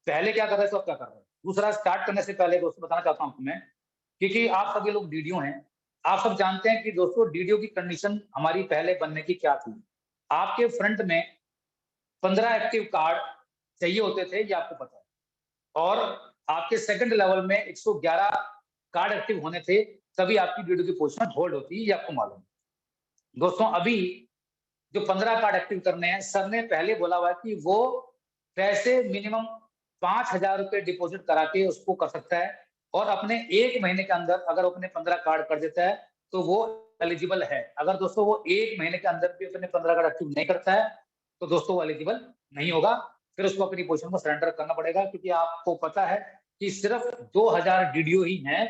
पहले क्या कर रहे थे अब क्या कर रहे हैं। दूसरा, स्टार्ट करने से पहले दोस्तों बताना चाहता हूं मैं, क्योंकि आप सभी लोग डीडीओ हैं, आप सब जानते हैं कि दोस्तों डीडीओ की कंडीशन हमारी पहले बनने की क्या थी। आपके फ्रंट में 15 एक्टिव कार्ड चाहिए होते थे, ये आपको पता है, और आपके सेकंड लेवल में 111 कार्ड एक्टिव होने थे, तभी आपकी डीडीओ की पोजीशन होल्ड होती है, ये आपको मालूम है। दोस्तों अभी जो 15 कार्ड एक्टिव करने हैं, सर ने पहले बोला हुआ है कि वो पैसे मिनिमम 5,000 रुपए डिपॉजिट करा के उसको कर सकता है, और अपने 1 महीने के अंदर अगर अपने 15 कार्ड कर देता है तो वो एलिजिबल है। अगर दोस्तों वो 1 महीने के अंदर भी अपने 15 कार्ड एक्टिव नहीं करता है तो दोस्तों वो एलिजिबल नहीं होगा, फिर उसको अपनी पोजीशन को सरेंडर करना पड़ेगा, क्योंकि आपको पता है कि सिर्फ 2000 डीडीओ ही हैं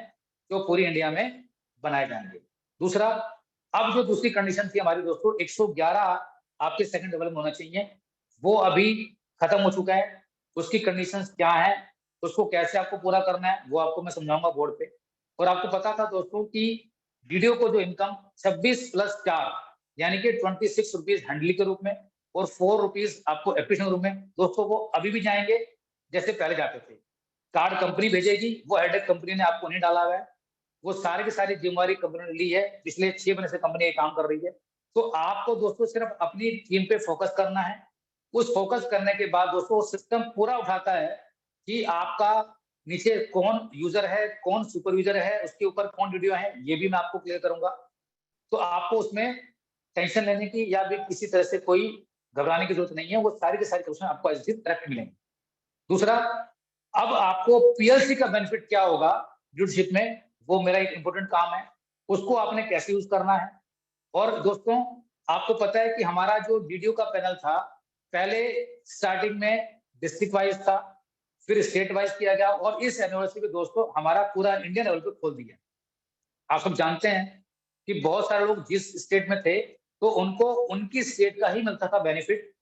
जो पूरी इंडिया में बनाए जाएंगे। दूसरा, अब जो दूसरी कंडीशन थी हमारी दोस्तों 111 आपके सेकंड लेवल में होना चाहिए, वो अभी खत्म हो चुका है। उसकी कंडीशंस क्या है, उसको कैसे आपको पूरा करना है, वो आपको मैं समझाऊंगा बोर्ड पे। और आपको पता था दोस्तों कि वीडियो को जो इनकम 26 + 4 यानी कि 26 रुपीज हैंडलिंग के रूप में और 4 रुपीज आपको एप्लीकेशन रूप में, दोस्तों वो अभी भी जाएंगे जैसे पहले जाते थे। कार्ड कंपनी भेजेगी, वो हेडेक कंपनी ने आपको नहीं डाला हुआ है, वो सारी की सारी जिम्मेवारी कंपनी ने ली है। पिछले 6 महीने से कंपनी ये काम कर रही है। तो आपको दोस्तों सिर्फ अपनी टीम पे फोकस करना है। उस फोकस करने के बाद दोस्तों सिस्टम पूरा उठाता है कि आपका नीचे कौन यूजर है, कौन सुपर यूजर है, उसके ऊपर कौन वीडियो है, ये भी मैं आपको क्लियर करूंगा। तो आपको उसमें टेंशन लेने की या भी किसी तरह से कोई घबराने की जरूरत नहीं है, वो सारी की सारी क्वेश्चन आपको एज करेक्ट मिलेंगे। दूसरा, अब आपको पीएलसी का बेनिफिट क्या होगा लीडरशिप में, वो मेरा एक इंपॉर्टेंट काम है, उसको आपने कैसे यूज करना है। और दोस्तों आपको पता है कि हमारा जो डीडीओ का पैनल था, पहले स्टार्टिंग में डिस्ट्रिक्ट वाइज था, फिर स्टेट वाइज किया गया, और इस एनिवर्सरी में दोस्तों हमारा पूरा इंडियन लेवल पे खोल दिया। आप सब जानते हैं कि बहुत सारे लोग जिस स्टेट में थे तो उनको उनकी स्टेट का ही मिलता था बेनिफिट,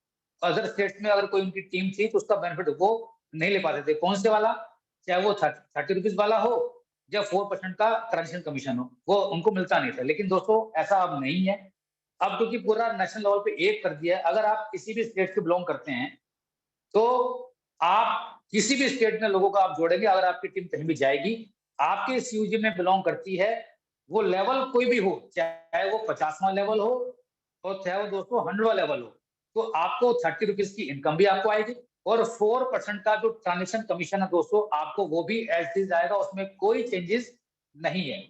अदर स्टेट में अगर कोई उनकी टीम थी तो उसका बेनिफिट वो नहीं ले पाते थे। कौन से वाला, चाहे वो 30 रुपीज वाला हो या 4% का ट्रांजेक्शन कमीशन हो, वो उनको मिलता नहीं था। लेकिन दोस्तों ऐसा अब नहीं है, अब क्योंकि पूरा नेशनल लेवल पे एक कर दिया है, अगर आप किसी भी स्टेट से बिलोंग करते हैं तो आप किसी भी स्टेट में लोगों को आप जोड़ेंगे, अगर आपकी टीम कहीं भी जाएगी, आपके सीयूजी में बिलोंग करती है, वो लेवल कोई भी हो, चाहे वो 50वां लेवल हो और चाहे वो दोस्तों 100वां लेवल हो, तो आपको 30 रुपीज की इनकम भी आपको आएगी, और 4% का जो ट्रांजेक्शन कमीशन है दोस्तों आपको वो भी एज इज आएगा, उसमें कोई चेंजेस नहीं है।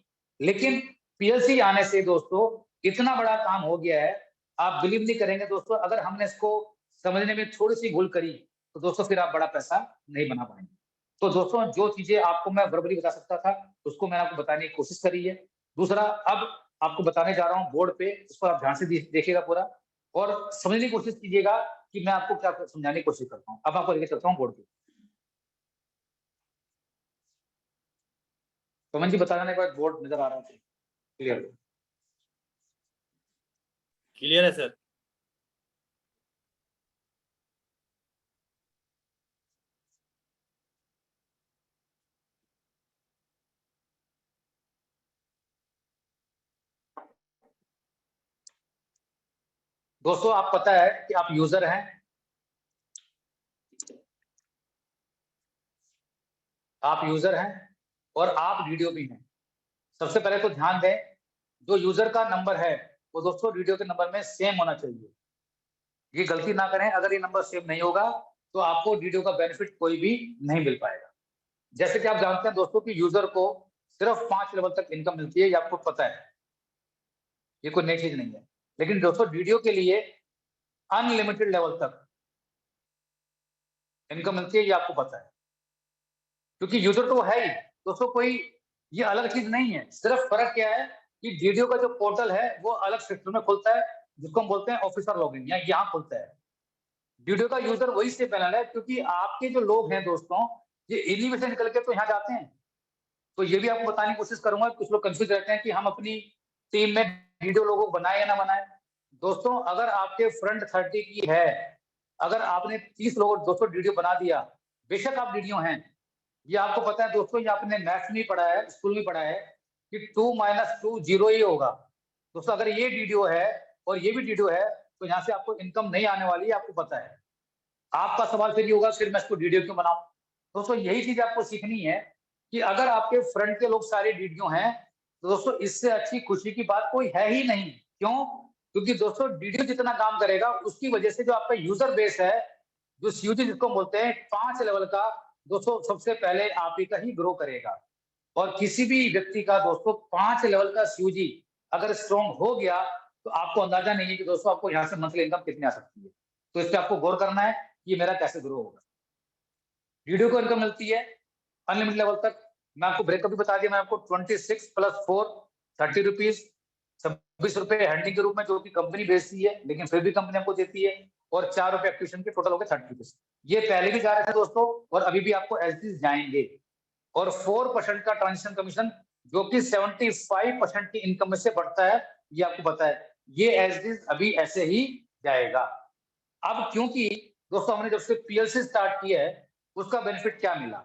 लेकिन पीएलसी आने से दोस्तों इतना बड़ा काम हो गया है, आप बिलीव नहीं करेंगे दोस्तों, अगर हमने इसको समझने में थोड़ी सी भूल करी तो दोस्तों फिर आप बड़ा पैसा नहीं बना पाएंगे। तो दोस्तों जो चीजें आपको मैं वर्बली बता सकता था उसको मैंने आपको बताने की कोशिश करी है। दूसरा, अब आपको बताने जा रहा हूँ बोर्ड पे, इसको आप ध्यान से देखिएगा पूरा और समझने की कोशिश कीजिएगा कि मैं आपको क्या समझाने की कोशिश करता हूँ। अब आपको लेके चलता हूँ बोर्ड पे। पवन जी बता देने के बाद बोर्ड नजर आ रहा है क्लियर? क्लियर है सर। दोस्तों आप पता है कि आप यूजर हैं, आप यूजर हैं और आप वीडियो भी हैं। सबसे पहले तो ध्यान दें, जो यूजर का नंबर है वो दोस्तों वीडियो के नंबर में सेम होना चाहिए। ये गलती ना करें, अगर ये नंबर सेम नहीं होगा तो आपको वीडियो का बेनिफिट कोई भी नहीं मिल पाएगा। जैसे कि आप जानते हैं दोस्तों कि यूजर को सिर्फ 5 लेवल तक इनकम मिलती है, ये आपको पता है, ये कोई नई चीज नहीं है। लेकिन दोस्तों वीडियो के लिए अनलिमिटेड लेवल तक इनकम मिलती है, ये आपको पता है, क्योंकि यूजर तो वो है ही दोस्तों, कोई ये अलग चीज नहीं है। सिर्फ फर्क क्या है कि वीडियो का जो पोर्टल है वो अलग सेक्टर में खुलता है, जिसको हम बोलते हैं ऑफिसर लॉगिन, या यहाँ खुलता है। वीडियो का यूजर वही से पैनल है, क्योंकि आपके जो लोग हैं दोस्तों, ये इन्हीं में से निकल के तो यहाँ जाते हैं। तो ये भी आपको बताने की कोशिश करूंगा। कुछ लोग कंफ्यूज रहते हैं कि हम अपनी टीम में वीडियो लोगों को बनाए या ना बनाए। दोस्तों, अगर आपके फ्रंट 30 की है, अगर आपने 30 लोगों दोस्तों वीडियो बना दिया, बेशक आप वीडियो हैं, ये आपको पता है दोस्तों, ये आपने मैथ्स में पढ़ा है, स्कूल में पढ़ा है कि 2 - 2 0 ही होगा। दोस्तों, अगर ये वीडियो है और ये भी वीडियो है, तो यहाँ से आपको इनकम नहीं आने वाली है, आपको पता है। आपका सवाल फिर ये होगा, फिर मैं इसको वीडियो क्यों बनाऊं? दोस्तों, यही चीज आपको सीखनी है कि अगर आपके फ्रंट के लोग सारे वीडियो हैं, तो दोस्तों इससे अच्छी खुशी की बात कोई है ही नहीं। क्यों? क्योंकि दोस्तों वीडियो जितना काम करेगा, उसकी वजह से जो आपका यूजर बेस है, जो सीयूजी जिसको बोलते हैं 5 लेवल का, दोस्तों सबसे पहले आप ही का ही ग्रो करेगा। और किसी भी व्यक्ति का दोस्तों 5 लेवल का सीयूजी अगर स्ट्रॉन्ग हो गया, तो आपको अंदाजा नहीं है कि दोस्तों आपको यहाँ से मंथली इनकम कितनी आ सकती है। तो इस पे आपको गौर करना है, ये मेरा कैसे ग्रो होगा। वीडियो को इनकम मिलती है अनलिमिटेड लेवल तक। मैं आपको ब्रेकअप भी बता दिया, मैं आपको 26 + 4 30 रुपीज, 26 रुपए हैंडलिंग के रूप में, जो कि कंपनी बेचती है, लेकिन फिर भी कंपनी आपको देती है, और 4 रुपए एक्टिवेशन के, टोटल हो गए 30 रुपीज। ये पहले भी जा रहे थे दोस्तों, और अभी भी आपको एज इट इज जाएंगे। और 4% का ट्रांजेक्शन कमीशन, जो कि 75% की इनकम में से बढ़ता है, ये आपको पता है। ये एज इट इज अभी ऐसे ही जाएगा। अब क्योंकि दोस्तों हमने जब से पीएलसी स्टार्ट किया है, उसका बेनिफिट क्या मिला?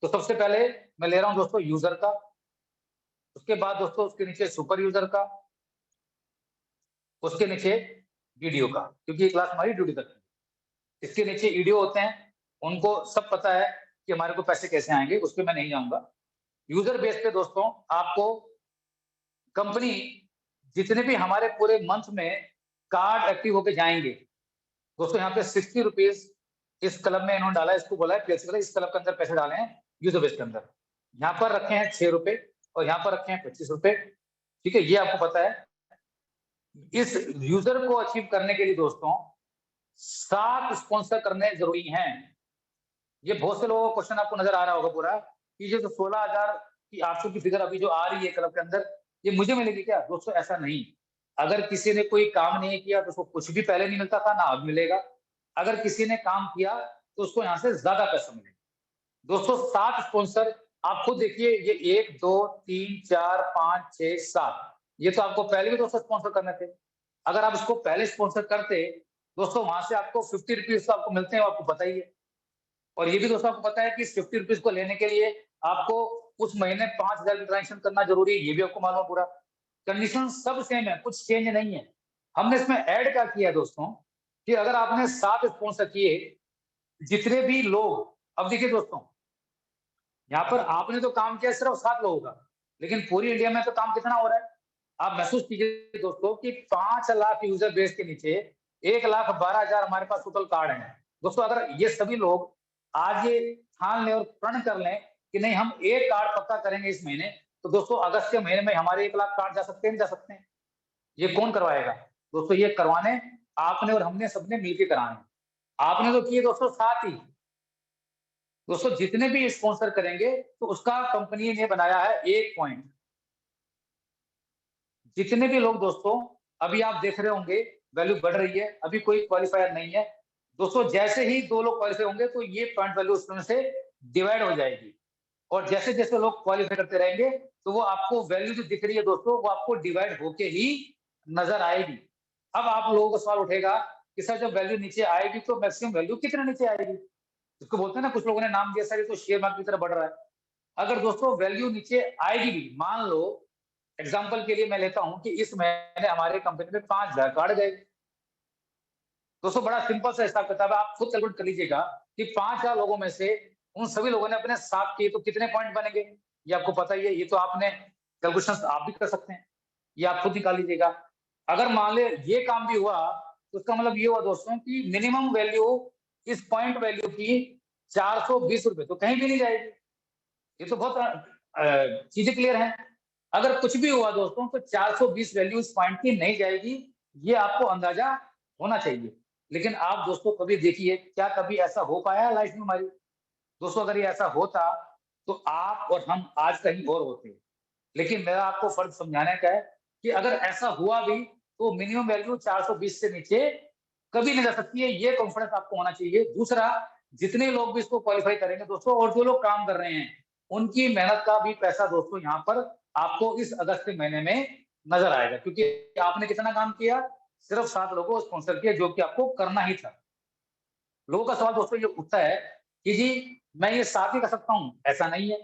तो सबसे पहले मैं ले रहा हूं दोस्तों यूजर का, उसके बाद दोस्तों उसके नीचे सुपर यूजर का, उसके नीचे वीडियो का, क्योंकि ये क्लास हमारी ड्यूटी तक है। इसके नीचे वीडियो होते हैं, उनको सब पता है कि हमारे को पैसे कैसे आएंगे, उस पर मैं नहीं जाऊंगा। यूजर बेस पे दोस्तों आपको कंपनी, जितने भी हमारे पूरे मंथ में कार्ड एक्टिव होके जाएंगे, दोस्तों यहाँ पे 60 रुपीज इस क्लब में इन्होंने डाला है, इसको बोला है पीएलसी क्लब, इस क्लब के अंदर पैसे डाले हैं यूजर बेस के अंदर। यहाँ पर रखे हैं 6 रुपए, और यहाँ पर रखे हैं 25 रुपए। ठीक है, ये आपको पता है। इस यूजर को अचीव करने के लिए दोस्तों 7 स्पॉन्सर करने जरूरी हैं। ये बहुत से लोगों को क्वेश्चन आपको नजर आ रहा होगा पूरा, कि ये जो 16,000 की 800 की फिगर अभी जो आ रही है क्लब के अंदर, ये मुझे मिलेगी क्या? दोस्तों ऐसा नहीं। अगर किसी ने कोई काम नहीं किया तो उसको कुछ भी पहले नहीं मिलता था, ना अब मिलेगा। अगर किसी ने काम किया तो उसको यहाँ से ज्यादा पैसा मिलेगा। दोस्तों 7 स्पॉन्सर, आप खुद देखिए, ये 1 2 3 4 5 6 7, ये तो आपको पहले भी दोस्तों स्पॉन्सर करने थे। अगर आप इसको पहले स्पॉन्सर करते, दोस्तों वहां से आपको 50 रुपीज तो आपको मिलते हैं, आपको पता ही है। और ये भी दोस्तों आपको पता है कि 50 रुपीज को लेने के लिए आपको उस महीने 5,000 की ट्रांजेक्शन करना जरूरी है, ये भी आपको मालूम है पूरा। कंडीशन सब सेम है, कुछ चेंज नहीं है। हमने इसमें ऐड क्या किया दोस्तों, कि अगर आपने 7 स्पॉन्सर किए, जितने भी लोग, अब देखिए दोस्तों, यहाँ पर आपने तो काम किया सिर्फ 7 लोगों का, लेकिन पूरी इंडिया में तो काम कितना हो रहा है? आप महसूस कीजिए दोस्तों कि 5 लाख यूजर बेस के नीचे 1,12,000 हमारे पास टोटल कार्ड हैं। दोस्तों अगर ये सभी लोग आज ये ठान लें और प्रण कर लें कि नहीं, हम एक कार्ड पक्का करेंगे इस महीने, तो दोस्तों अगस्त के महीने में हमारे 1 लाख कार्ड जा सकते हैं, नहीं जा सकते हैं? ये कौन करवाएगा? दोस्तों ये करवाने आपने और हमने सबने मिलकर कराने। आपने तो किए दोस्तों 7 ही। दोस्तों जितने भी स्पॉन्सर करेंगे, तो उसका कंपनी ने बनाया है 1 पॉइंट। जितने भी लोग दोस्तों, अभी आप देख रहे होंगे वैल्यू बढ़ रही है, अभी कोई क्वालिफायर नहीं है। दोस्तों जैसे ही 2 लोग क्वालिफाई होंगे, तो ये पॉइंट वैल्यू उसमें से डिवाइड हो जाएगी। और जैसे जैसे लोग क्वालिफाई करते रहेंगे, तो वो आपको वैल्यू जो दिख रही है दोस्तों, वो आपको डिवाइड होके ही नजर आएगी। अब आप लोगों का सवाल उठेगा कि सर जब वैल्यू नीचे आएगी, तो मैक्सिमम वैल्यू कितना नीचे आएगी? इसको बोलते हैं ना, कुछ लोगों ने नाम दिया सर ये तो शेयर मार्केट की तरह बढ़ रहा है। अगर दोस्तों वैल्यू नीचे आएगी भी, मान लो एग्जांपल के लिए मैं लेता हूं कि इस महीने हमारे कंपनी में 5,000 कार्ड गए। दोस्तों बड़ा सिंपल सा हिसाब किताब है, आप खुद कैलकुलेट कर लीजिएगा कि 5,000 लोगों में से उन सभी लोगों ने अपने साथ किए, तो कितने पॉइंट बनेंगे? ये आपको पता ही है, ये तो आपने कैलकुलेशन आप भी कर सकते हैं, ये आप खुद निकाल लीजिएगा। अगर मान ले ये काम भी हुआ, तो इसका मतलब ये हुआ दोस्तों कि मिनिमम वैल्यू इस पॉइंट वैल्यू की 420 रुपए, तो कहीं भी नहीं जाएगी। ये तो बहुत चीजें क्लियर हैं। अगर कुछ भी हुआ दोस्तों, तो 420 वैल्यू इस पॉइंट की नहीं जाएगी, ये आपको अंदाजा होना चाहिए। लेकिन आप दोस्तों कभी देखिए, क्या कभी ऐसा हो पाया लाइफ में हमारी? दोस्तों अगर ये ऐसा होता, तो आप और हम आज कहीं और होते। लेकिन मेरा आपको फर्ज समझाने का है कि अगर ऐसा हुआ भी, तो मिनिमम वैल्यू 420 से नीचे कभी नहीं जा सकती है, ये कॉन्फिडेंस आपको होना चाहिए। दूसरा, जितने लोग भी इसको क्वालिफाई करेंगे दोस्तों, और जो लोग काम कर रहे हैं, उनकी मेहनत का भी पैसा दोस्तों यहाँ पर आपको इस अगस्त के महीने में नजर आएगा, क्योंकि आपने कितना काम किया, सिर्फ 7 लोगों को स्पॉन्सर किया, जो कि आपको करना ही था। लोगों का सवाल दोस्तों ये उठता है कि जी मैं ये साथ ही कर सकता हूँ, ऐसा नहीं है।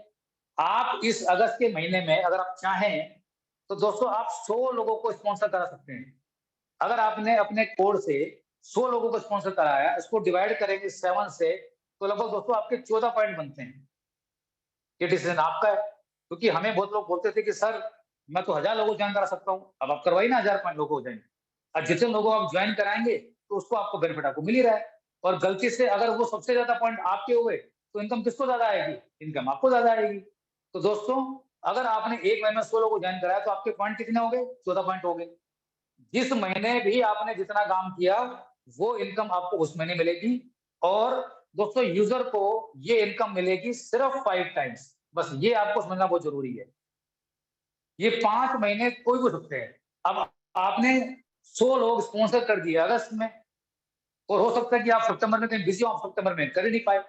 आप इस अगस्त के महीने में अगर आप चाहें तो दोस्तों आप 100 लोगों को स्पॉन्सर करा सकते हैं। अगर आपने अपने कोड से 100 लोगों को स्पॉन्सर कराया, इसको डिवाइड करेंगे 7 से, तो लगभग दोस्तों आपके 14 पॉइंट बनते हैं। ये डिसीजन आपका है, क्योंकि हमें बहुत लोग बोलते थे कि सर मैं तो 1000 लोगों को ज्वाइन करा सकता हूँ। अब आप करवाइए ना 1000 पॉइंट लोगों को ज्वाइन, और जितने लोगों को आप ज्वाइन कराएंगे तो उसको आपको बेनिफिट आपको मिल ही रहा है। और गलती से अगर वो सबसे ज्यादा पॉइंट आपके हुए तो इनकम किसको ज्यादा आएगी, इनकम आपको ज्यादा आएगी। तो दोस्तों अगर आपने एक महीने में 100 लोगों को ज्वाइन कराया तो आपके पॉइंट कितने हो गए, 14 पॉइंट हो गए। जिस महीने भी आपने जितना काम किया वो इनकम आपको उस महीने मिलेगी। और दोस्तों यूजर को ये इनकम मिलेगी सिर्फ 5 टाइम्स, बस ये आपको समझना बहुत जरूरी है। ये 5 महीने कोई भी हो सकते हैं। अब आपने 100 लोग स्पॉन्सर कर दिए अगस्त में, और हो सकता है कि आप सितंबर में कहीं बिजी हो, आप सितंबर में कर ही नहीं पाए,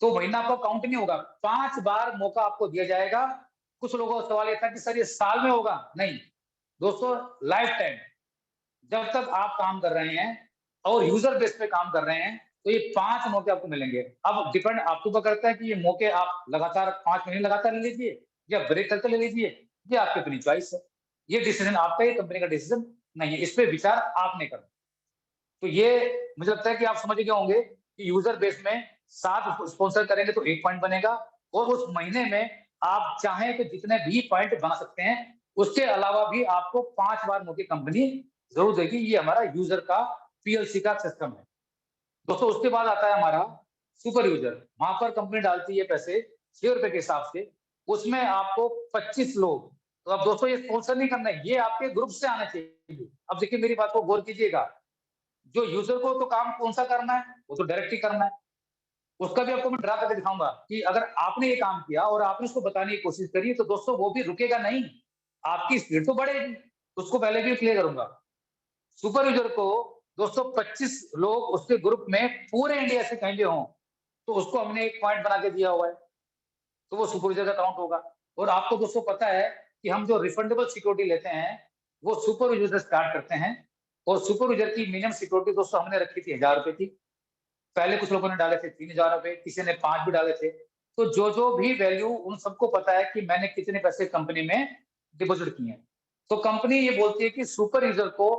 तो महीना आपका काउंट नहीं होगा। 5 बार मौका आपको दिया जाएगा। कुछ लोगों का सवाल ये था कि सर ये साल में होगा, नहीं दोस्तों, लाइफ टाइम जब तक आप काम कर रहे हैं और यूजर बेस पे काम कर रहे हैं, तो ये 5 मौके आपको मिलेंगे। अब डिपेंड आपके ऊपर करता है कि ये मौके आप लगातार 5 महीने लगातार ले लीजिए या ब्रेक करके ले लीजिए, ये आपकी अपनी चॉइस है। ये डिसीजन आपका, ये कंपनी का डिसीजन नहीं है, इस पे विचार आपने करना। तो ये मुझे लगता है कि आप समझ गए होंगे कि यूजर बेस में 7 स्पॉन्सर करेंगे तो 1 पॉइंट बनेगा, और उस महीने में आप चाहें तो जितने भी पॉइंट बना सकते हैं। उसके अलावा भी आपको 5 बार मौके कंपनी जरूर देगी। ये हमारा यूजर का पीएलसी का सिस्टम है दोस्तों। उसके बाद आता है हमारा सुपर यूजर। वहां पर कंपनी डालती है पैसे ₹6 के हिसाब से, उसमें आपको 25 लोग। तो अब दोस्तों ये स्पॉन्सर नहीं करना है, ये आपके ग्रुप से आना चाहिए। अब देखिए मेरी बात को गौर कीजिएगा, जो यूजर को तो काम कौन सा करना है, वो तो डायरेक्ट ही करना है। उसका भी आपको मैं ड्रा करके दिखाऊंगा कि अगर आपने ये काम किया और आपने उसको बताने की कोशिश करी, तो दोस्तों वो भी रुकेगा नहीं, आपकी स्पीड तो बढ़ेगी। उसको पहले भी क्लियर करूंगा। सुपर यूजर को दोस्तों 25 लोग उसके ग्रुप में पूरे इंडिया से कहीं भी हों, तो उसको हमने एक पॉइंट बना के दिया हुआ है, तो वो सुपर यूजर का अकाउंट होगा। और आपको दोस्तों पता है कि हम जो रिफंडेबल सिक्योरिटी लेते हैं वो सुपर यूजर से स्टार्ट करते हैं। और सुपर यूजर की मिनिमम सिक्योरिटी दोस्तों हमने रखी थी ₹1000 की। पहले कुछ लोगों ने डाले थे ₹3000, किसी ने 5 भी डाले थे। तो जो जो भी वैल्यू, उन सबको पता है कि मैंने कितने पैसे कंपनी में डिपॉजिट किए हैं। तो कंपनी ये बोलती है कि सुपर यूजर को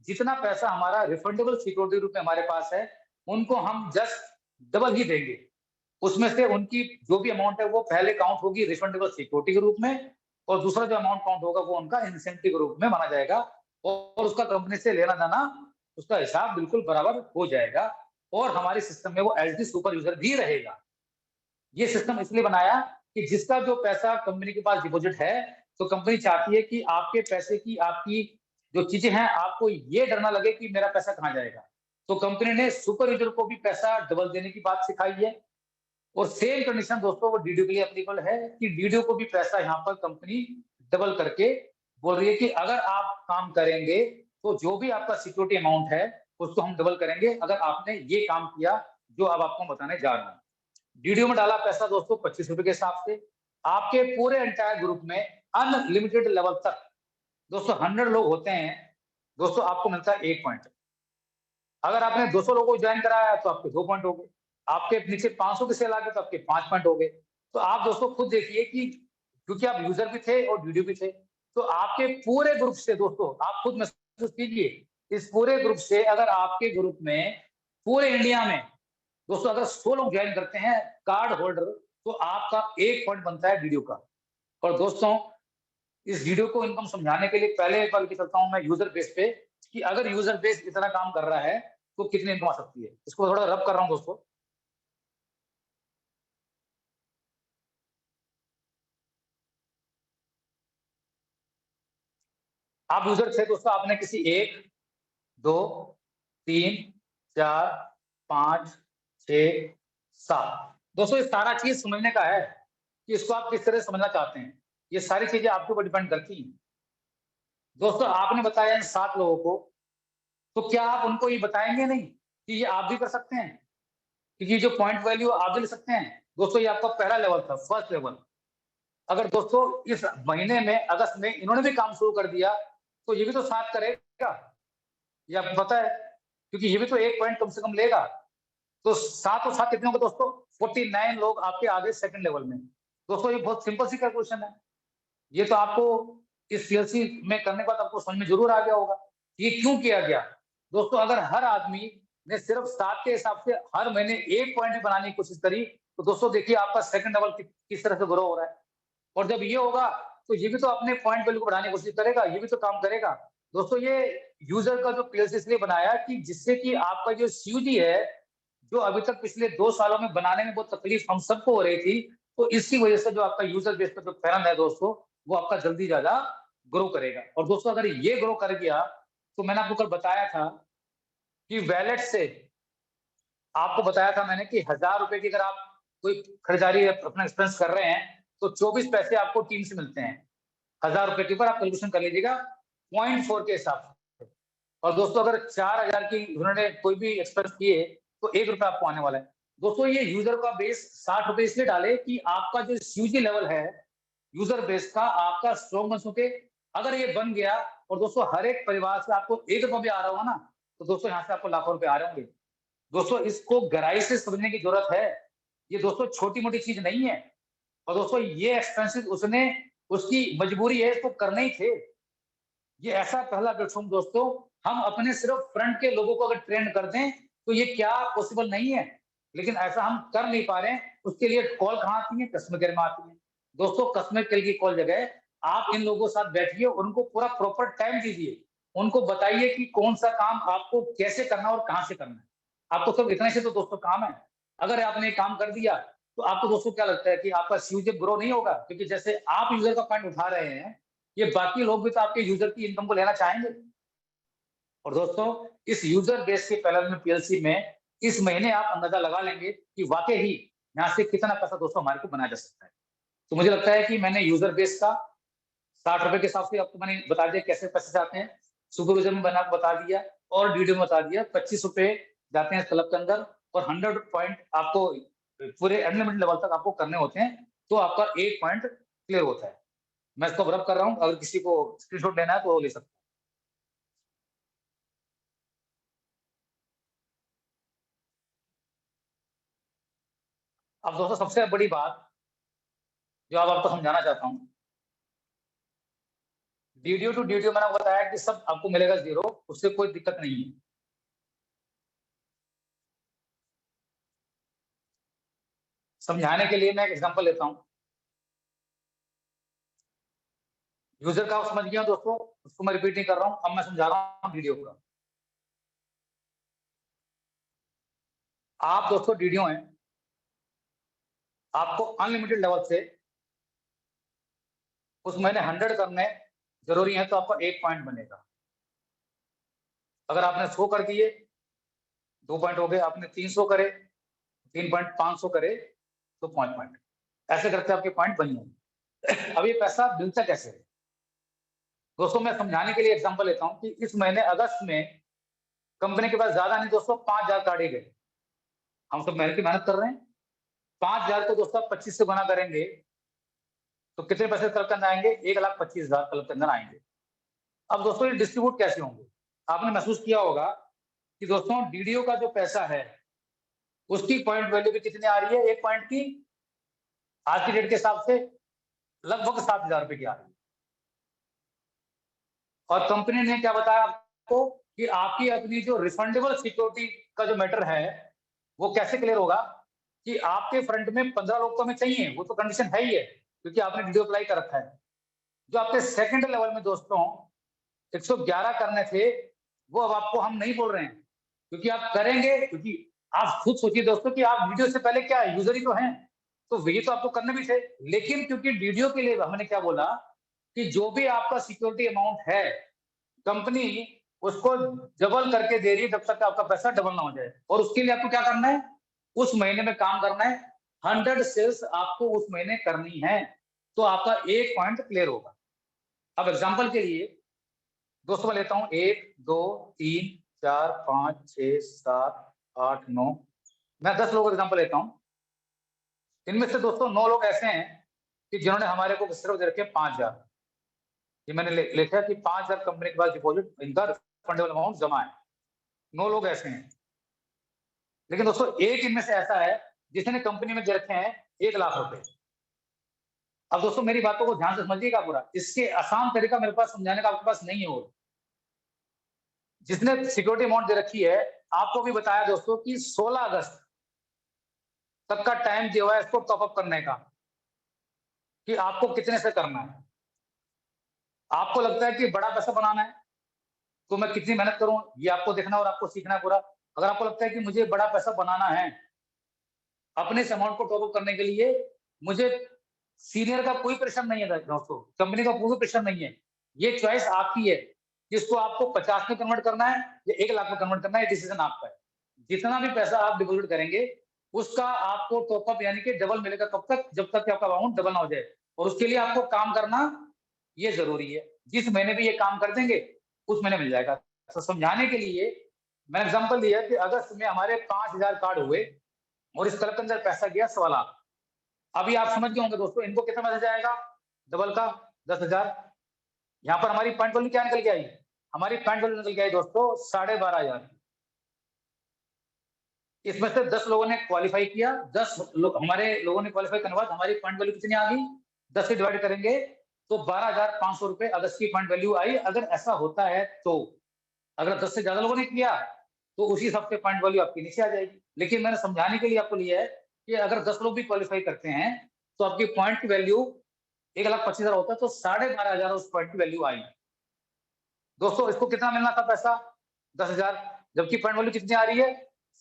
जितना पैसा हमारा रिफंडेबल सिक्योरिटी रूप में हमारे पास है, उनको हम जस्ट डबल ही देंगे। उसमें से उनकी जो भी अमाउंट है वो पहले काउंट होगी रिफंडेबल सिक्योरिटी के रूप में, और दूसरा जो अमाउंट काउंट होगा वो उनका इंसेंटिव के रूप में माना जाएगा। और उसका कंपनी से लेना देना, उसका हिसाब बिल्कुल बराबर हो जाएगा। और हमारे सिस्टम में वो एज डी सुपर यूजर भी रहेगा। ये सिस्टम इसलिए बनाया कि जिसका जो पैसा कंपनी के पास डिपॉजिट है, तो कंपनी चाहती है कि आपके पैसे की, आपकी जो चीजें हैं, आपको ये डर ना लगे कि मेरा पैसा कहाँ जाएगा। तो कंपनी ने सुपर यूजर को भी पैसा डबल देने की बात सिखाई है। और सेम कंडीशन दोस्तों वो डीडीयू के लिए एप्लीकेबल है कि डीडीयू को भी पैसा यहाँ पर कंपनी डबल करके बोल रही है कि अगर आप काम करेंगे तो जो भी आपका सिक्योरिटी अमाउंट है उसको हम डबल करेंगे, अगर आपने ये काम किया जो अब आपको बताने जा रहा हूँ। डीडीयू में डाला पैसा दोस्तों ₹25 के हिसाब से। आपके पूरे एंटायर ग्रुप में अनलिमिटेड लेवल तक दोस्तों 100 लोग होते हैं, दोस्तों आपको मिलता है 1 पॉइंट। अगर आपने 200 लोगों को ज्वाइन कराया तो आपके 2 पॉइंट हो गए। आपके नीचे 500 की सेल आ गई तो आपके 5 पॉइंट हो गए। तो आप दोस्तों खुद देखिए कि क्योंकि आप यूजर भी थे और वीडियो भी थे, तो आपके पूरे ग्रुप से दोस्तों आप खुद महसूस कीजिए, इस पूरे ग्रुप से अगर आपके ग्रुप में पूरे इंडिया में दोस्तों अगर 100 लोग ज्वाइन करते हैं कार्ड होल्डर, तो आपका 1 पॉइंट बनता है वीडियो का। और दोस्तों इस वीडियो को इनको समझाने के लिए पहले एक बार लेके चलता हूं मैं यूजर बेस पे, कि अगर यूजर बेस इतना काम कर रहा है तो कितनी इनकम आ सकती है। इसको थोड़ा रब कर रहा हूं दोस्तों। आप यूजर थे दोस्तों, आपने किसी 1, 2, 3, 4, 5, 6, 7 दोस्तों, ये सारा चीज समझने का है कि इसको आप किस तरह समझना चाहते हैं। ये सारी चीजें आपके ऊपर डिपेंड करती हैं। दोस्तों आपने बताया इन 7 लोगों को, तो क्या आप उनको ये बताएंगे नहीं कि ये आप भी कर सकते हैं, क्योंकि जो पॉइंट वैल्यू आप भी ले सकते हैं। दोस्तों ये आपका पहला लेवल था, फर्स्ट लेवल। अगर दोस्तों इस महीने में अगस्त में इन्होंने भी काम शुरू कर दिया तो ये भी तो 7 करेगा, ये आपको पता है, क्योंकि ये भी तो 1 पॉइंट कम से कम लेगा। तो 7 और 7 कितने होंगे दोस्तों? 49 लोग आपके आगे सेकंड लेवल में। दोस्तों ये बहुत सिंपल सी कैलकुलेशन है। ये तो आपको इस पीएलसी में करने के बाद आपको समझ में जरूर आ गया होगा ये क्यों किया गया। दोस्तों अगर हर आदमी ने सिर्फ 7 के हिसाब से हर महीने 1 पॉइंट भी बनाने की कोशिश करी तो दोस्तों देखिए आपका सेकंड लेवल किस तरह से ग्रो हो रहा है। और जब ये होगा तो ये भी तो अपने पॉइंट वैल्यू को बढ़ाने की कोशिश करेगा, ये भी तो काम करेगा। दोस्तों ये यूजर का जो पीएलसी इसलिए बनाया कि जिससे कि आपका जो सीयूजी है, जो अभी तक पिछले 2 सालों में बनाने में बहुत तकलीफ हम सबको हो रही थी, तो इसकी वजह से जो आपका यूजर बेस का जो पैनल है दोस्तों, वो आपका जल्दी ज्यादा ग्रो करेगा। और दोस्तों अगर ये ग्रो कर गया तो मैंने आपको कल बताया था कि वैलेट से आपको बताया था मैंने कि 1000 रुपए की अगर आप कोई खरीदारी अपना एक्सपेंस कर रहे हैं तो 24 पैसे आपको टीम से मिलते हैं। 1000 रुपए के ऊपर आप कैलकुलेशन कर लीजिएगा 0.4 के हिसाब से। और दोस्तों अगर 4000 की उन्होंने कोई भी एक्सपेंस किए तो 1 रुपया आपको आने वाला है। दोस्तों ये यूजर का बेस 60 रुपए इसलिए डाले कि आपका जो सीयूजी लेवल है यूजर बेस का आपका स्ट्रॉन्ग बन सके। अगर ये बन गया और दोस्तों हर एक परिवार से आपको 1 रुपया भी आ रहा होगा ना तो दोस्तों यहाँ से आपको लाखों रुपए आ रहे होंगे। दोस्तों इसको गहराई से समझने की जरूरत है। ये दोस्तों छोटी मोटी चीज नहीं है। और दोस्तों ये एक्सपेंसेस उसने उसकी मजबूरी है, इसको करने ही थे। ये ऐसा पहला प्लेटफॉर्म दोस्तों, हम अपने सिर्फ फ्रंट के लोगों को अगर ट्रेंड कर दें तो ये क्या पॉसिबल नहीं है, लेकिन ऐसा हम कर नहीं पा रहे हैं। उसके लिए कॉल कहाँ आती है? कस्टमर केयर में आती है। दोस्तों कस्टमर केयर की कॉल जगह आप इन लोगों के साथ बैठिए, उनको पूरा प्रॉपर टाइम दीजिए, उनको बताइए कि कौन सा काम आपको कैसे करना है और कहाँ से करना है। आपको सिर्फ इतने से तो दोस्तों काम है। अगर आपने काम कर दिया तो आपको दोस्तों क्या लगता है कि आपका सीयूजे ग्रो नहीं होगा? क्योंकि जैसे आप यूजर का पॉइंट उठा रहे हैं, ये बाकी लोग भी तो आपके यूजर की इनकम को लेना चाहेंगे। और दोस्तों इस यूजर बेस के पैनल में पीएलसी में इस महीने आप अंदाजा लगा लेंगे कि वाकई ही यहाँ से कितना पैसा दोस्तों हमारे को बनाया जा सकता है। तो मुझे लगता है कि मैंने यूजर बेस का 60 रुपए के हिसाब से आपको मैंने बता दिया कैसे पैसे जाते हैं, सुपरविजन में बना बता दिया और डीडीओ में बता दिया। 25 रुपए जाते हैं क्लब के अंदर और 100 पॉइंट आपको पूरे अनलिमिटेड लेवल तक आपको करने होते हैं, तो आपका 1 पॉइंट क्लियर होता है। मैं इसको रब कर रहा हूँ, अगर किसी को स्क्रीनशॉट लेना है तो वो ले सकते हैं। अब दोस्तों सबसे बड़ी बात जो अब आपको समझाना चाहता हूँ, डीडीओ टू डीडीओ मैंने आपको बताया कि सब आपको मिलेगा 0, उससे कोई दिक्कत नहीं है। समझाने के लिए मैं एक एग्जांपल लेता हूँ। यूजर का समझ गया दोस्तों, उसको मैं रिपीट नहीं कर रहा हूँ, अब मैं समझा रहा हूँ डीडीओ का। आप दोस्तों डीडीओ हैं, आपको अनलिमिटेड लेवल से उस महीने 100 करने जरूरी है, तो आपका 1 पॉइंट बनेगा। अगर आपने 100 कर दिए 2 पॉइंट हो गए, आपने 300 करे 3 पॉइंट, 500 करे तो 5 पॉइंट, ऐसे करके आपके पॉइंट बन जाएंगे। अब ये पैसा मिलता कैसे है दोस्तों, मैं समझाने के लिए एग्जांपल लेता हूँ कि इस महीने अगस्त में कंपनी के पास ज्यादा नहीं दोस्तों 5000 कार्ड ही गए। हम सब मेहनत कर रहे हैं। 5000 को दोस्तों 25 से गुना करेंगे तो कितने पैसे कल के अंदर आएंगे? 1,25,000 कल के अंदर आएंगे। अब दोस्तों ये डिस्ट्रीब्यूट कैसे होंगे? आपने महसूस किया होगा कि दोस्तों डीडीओ का जो पैसा है उसकी पॉइंट वैल्यू भी कितनी आ रही है? 1 पॉइंट की आज की डेट के हिसाब से लगभग 7,000 रुपए की आ रही है। और कंपनी ने क्या बताया आपको कि आपकी अपनी जो रिफंडेबल सिक्योरिटी का जो मैटर है वो कैसे क्लियर होगा कि आपके फ्रंट में 15 लोग तो हमें चाहिए, वो तो कंडीशन है ही है क्योंकि आपने वीडियो अप्लाई कर रखा है। जो आपके सेकंड लेवल में दोस्तों 111 करने थे वो अब आपको हम नहीं बोल रहे हैं क्योंकि आप करेंगे, क्योंकि आप खुद सोचिए दोस्तों कि आप वीडियो से पहले क्या यूजर ही तो हैं, तो ये तो आपको करने भी थे। लेकिन क्योंकि वीडियो के लिए हमने क्या बोला कि जो भी आपका सिक्योरिटी अमाउंट है कंपनी उसको डबल करके दे रही है जब तक आपका पैसा डबल ना हो जाए। और उसके लिए आपको क्या करना है? उस महीने में काम करना है, 100 सेल्स आपको उस महीने करनी है, तो आपका 1 पॉइंट क्लियर होगा। अब एग्जांपल के लिए दोस्तों मैं लेता हूं 1 2 3 4 5 6 7 8, 9, मैं 10 लोगों का एग्जाम्पल लेता हूँ। इनमें से दोस्तों 9 लोग ऐसे हैं कि जिन्होंने हमारे को सिर्फ दे रखे 5,000। ये मैंने लिखा कि 5,000 कंपनी के पास डिपॉजिट इनका रिफंडेबल अमाउंट जमा है। 9 लोग ऐसे हैं। लेकिन दोस्तों एक इनमें से ऐसा है जिसने कंपनी में दे रखे हैं 1,00,000 रुपए। अब दोस्तों मेरी बातों को ध्यान से समझिएगा पूरा। इसके आसान तरीका मेरे पास समझाने का आपके पास नहीं है। और जिसने सिक्योरिटी अमाउंट दे रखी है, आपको भी बताया दोस्तों कि 16 अगस्त तक का टाइम दिया हुआ है इसको टॉप अप करने का, कि आपको कितने से करना है। आपको लगता है कि बड़ा पैसा बनाना है, तो मैं कितनी मेहनत करूं, ये आपको देखना और आपको सीखना है पूरा। अगर आपको लगता है कि मुझे बड़ा पैसा बनाना है, अपने इस अमाउंट को टॉप अप करने के लिए मुझे सीनियर का कोई प्रेशर नहीं है दोस्तों, कंपनी का कोई प्रेशर नहीं है। ये चॉइस आपकी है, जिसको आपको 50 में कन्वर्ट करना है या 1,00,000 में कन्वर्ट करना है, ये डिसीजन आपका है। जितना भी पैसा आप डिपॉजिट करेंगे, उसका आपको टॉप अप यानी कि डबल मिलेगा। कब तक? जब तक कि आपका अमाउंट डबल ना हो जाए। और उसके लिए आपको काम करना ये जरूरी है। जिस महीने भी ये काम कर देंगे, उस महीने मिल जाएगा। तो समझाने के लिए मैंने एग्जांपल दिया कि अगस्त में हमारे 5,000 कार्ड हुए और इस क्लब के अंदर पैसा गया 1,15,000। अभी आप समझ गए होंगे दोस्तों, इनको कितना मैसेज आएगा डबल का? 10,000। यहाँ पर हमारी पॉइंट वैल्यू क्या निकल के आई? हमारी पॉइंट वैल्यू निकल के आई दोस्तों 12,500। इसमें से 10 लोगों ने क्वालिफाई किया, 10 हमारे लोगों ने क्वालिफाई करने के बाद हमारी पॉइंट वैल्यू कितनी आ गई? 10 से डिवाइड करेंगे तो 12,500 रुपए अगस्त की पॉइंट वैल्यू आई। अगर ऐसा होता है तो अगर 10 से ज्यादा लोगों ने किया तो उसी हिसाब से पॉइंट वैल्यू आपकी नीचे आ जाएगी। लेकिन मैंने समझाने के लिए आपको लिया है कि अगर 10 लोग भी क्वालिफाई करते हैं तो आपकी पॉइंट की वैल्यू 1,25,000 होता है, तो 12,500 उस पॉइंट की वैल्यू आई। दोस्तों इसको कितना मिलना था पैसा? 10,000। जबकि पॉइंट वैल्यू कितनी आ रही है?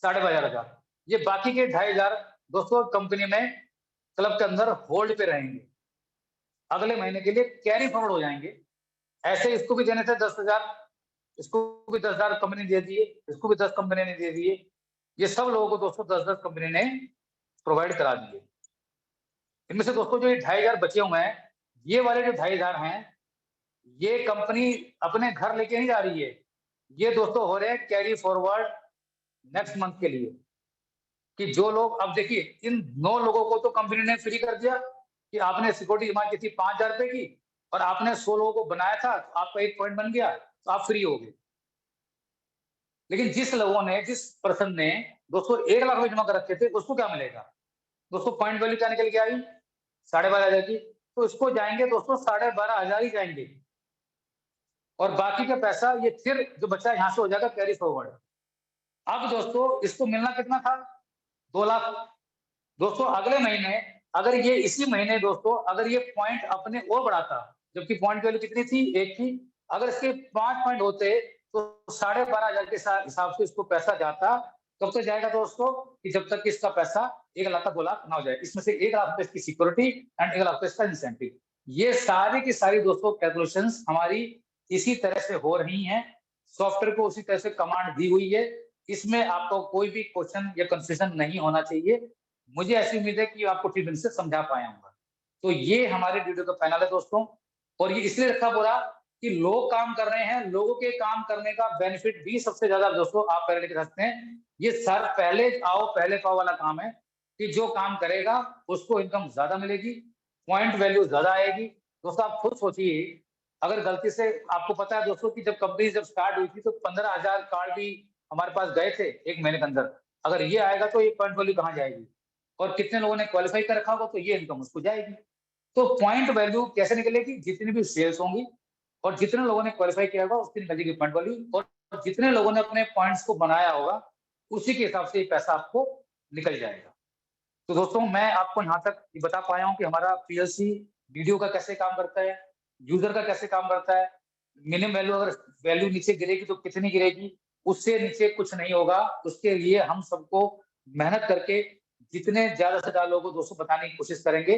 12,500। ये बाकी के 2,500 दोस्तों कंपनी में क्लब के अंदर होल्ड पे रहेंगे, अगले महीने के लिए कैरी फॉरवर्ड हो जाएंगे। ऐसे इसको भी देने थे 10,000, इसको भी 10,000 कंपनी दे दिए, इसको भी 10 कंपनी ने दे दिए। ये सब लोगों को दोस्तों 10-10 कंपनी ने प्रोवाइड करा दिए। इनमें से दोस्तों जो ये 2,500 बचे हुए हैं, ये वाले जो 2,500 हैं, ये कंपनी अपने घर लेके नहीं जा रही है। ये दोस्तों हो रहे हैं कैरी फॉरवर्ड नेक्स्ट मंथ के लिए। कि जो लोग, अब देखिए इन 9 लोगों को तो कंपनी ने फ्री कर दिया कि आपने सिक्योरिटी जमा की थी 5,000 रुपए की और आपने 100 लोगों को बनाया था, तो आपका एक पॉइंट बन गया, तो आप फ्री हो गए। लेकिन जिस पर्सन ने दोस्तों 1,00,000 रुपए जमा कर रखे थे, उसको क्या मिलेगा? दोस्तों पॉइंट वैल्यू क्या निकल के आई? 12,500 की। तो इसको जाएंगे दोस्तों 12,500 ही जाएंगे। और बाकी का पैसा ये फिर जो बचा यहाँ से हो जाएगा कैरी फॉरवर्ड। अब दोस्तों इसको मिलना कितना था? 2,00,000। दोस्तों अगले महीने अगर ये इसी महीने दोस्तों अगर ये पॉइंट अपने और बढ़ाता, जबकि पॉइंट वैल्यू कितनी थी? 1 की। अगर इसके 5 पॉइंट होते तो 12,500 के हिसाब से इसको पैसा जाता। कब तक जाएगा दोस्तों? कि जब तक कि इसका पैसा 1,00,000 का 2,00,000 ना हो जाए। इसमें से 1,00,000 रुपए इसकी सिक्योरिटी एंड 1,00,000 रुपए इसका इंसेंटिव। ये सारी की सारी दोस्तों कैलकुलेशंस हमारी इसी तरह से हो रही हैं। सॉफ्टवेयर को उसी तरह से कमांड दी हुई है। इसमें आपको कोई भी क्वेश्चन या कंफ्यूजन नहीं होना चाहिए। मुझे ऐसी उम्मीद है कि आपको ठीक ढंग से समझा पाया हूँ। तो ये हमारे वीडियो का फाइनल है दोस्तों। और ये इसलिए रखा बोला कि लोग काम कर रहे हैं, लोगों के काम करने का बेनिफिट भी सबसे ज्यादा दोस्तों आप पहले लेके सकते हैं। ये सर पहले आओ पहले पाओ वाला काम है कि जो काम करेगा उसको इनकम ज्यादा मिलेगी, पॉइंट वैल्यू ज्यादा आएगी। दोस्तों आप खुद सोचिए, अगर गलती से आपको पता है दोस्तों कि जब कंपनी जब स्टार्ट हुई थी तो 15,000 कार्ड भी हमारे पास गए थे एक महीने के अंदर। अगर ये आएगा तो ये पॉइंट वैल्यू कहाँ जाएगी? और कितने लोगों ने क्वालिफाई कर रखा होगा तो ये इनकम उसको जाएगी। तो पॉइंट वैल्यू कैसे निकलेगी? जितनी भी सेल्स होंगी और जितने लोगों ने क्वालिफाई किया होगा उसकी निकलेगी पॉइंट वैल्यू, और जितने लोगों ने अपने पॉइंट्स को बनाया होगा उसी के हिसाब से ये पैसा आपको निकल जाएगा। तो दोस्तों मैं आपको यहाँ तक ये बता पाया हूँ कि हमारा पीएलसी वीडियो का कैसे काम करता है, यूजर का कैसे काम करता है। मिनिमम वैल्यू अगर वैल्यू नीचे गिरेगी तो कितनी गिरेगी, उससे नीचे कुछ नहीं होगा। उसके लिए हम सबको मेहनत करके जितने ज्यादा से ज्यादा लोगों को दोस्तों बताने की कोशिश करेंगे,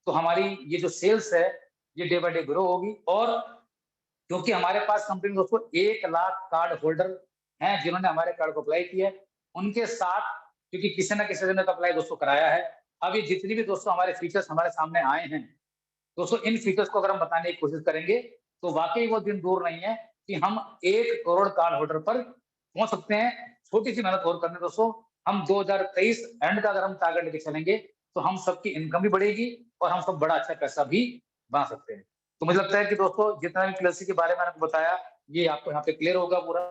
तो हमारी ये जो सेल्स है ये डे बाय डे ग्रो होगी। और क्योंकि हमारे पास कंपनी में दोस्तों 1,00,000 कार्ड होल्डर हैं जिन्होंने हमारे कार्ड को अप्लाई किया है, उनके साथ क्योंकि किसी ना किसी ने तो अप्लाई दोस्तों कराया है। अब ये जितनी भी दोस्तों हमारे फीचर्स हमारे सामने आए हैं दोस्तों, इन फीचर्स को अगर हम बताने की कोशिश करेंगे तो वाकई वो दिन दूर नहीं है कि हम 1 करोड़ कार्ड होल्डर पर पहुंच सकते हैं। छोटी सी मेहनत और करने दोस्तों, हम 2023 एंड का अगर हम टारगेट लेके चलेंगे तो हम सबकी इनकम भी बढ़ेगी और हम सब बड़ा अच्छा पैसा भी बना सकते हैं। तो मुझे लगता है कि दोस्तों जितना भी पीएलसी के बारे में मैंने आपको बताया, ये आपको यहाँ पे क्लियर होगा पूरा।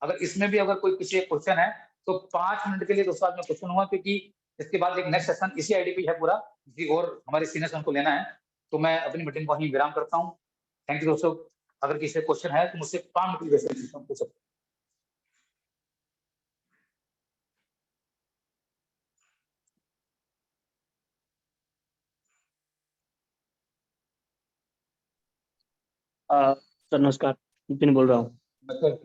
अगर इसमें भी अगर कोई किसी क्वेश्चन है तो 5 मिनट के लिए दोस्तों आज मैं क्वेश्चन हुआ, क्योंकि इसके बाद एक नेक्स्ट सेशन इसी आईडी पे है पूरा, किसी और हमारे सीनियर को लेना है। तो मैं अपनी मीटिंग को वहीं विराम करता हूँ। थैंक यू दोस्तों। अगर किसी का क्वेश्चन है तो मुझसे 5 मिनट की वैसे पूछ सकते हैं। सर नमस्कार, विपिन बोल रहा हूँ। मतलब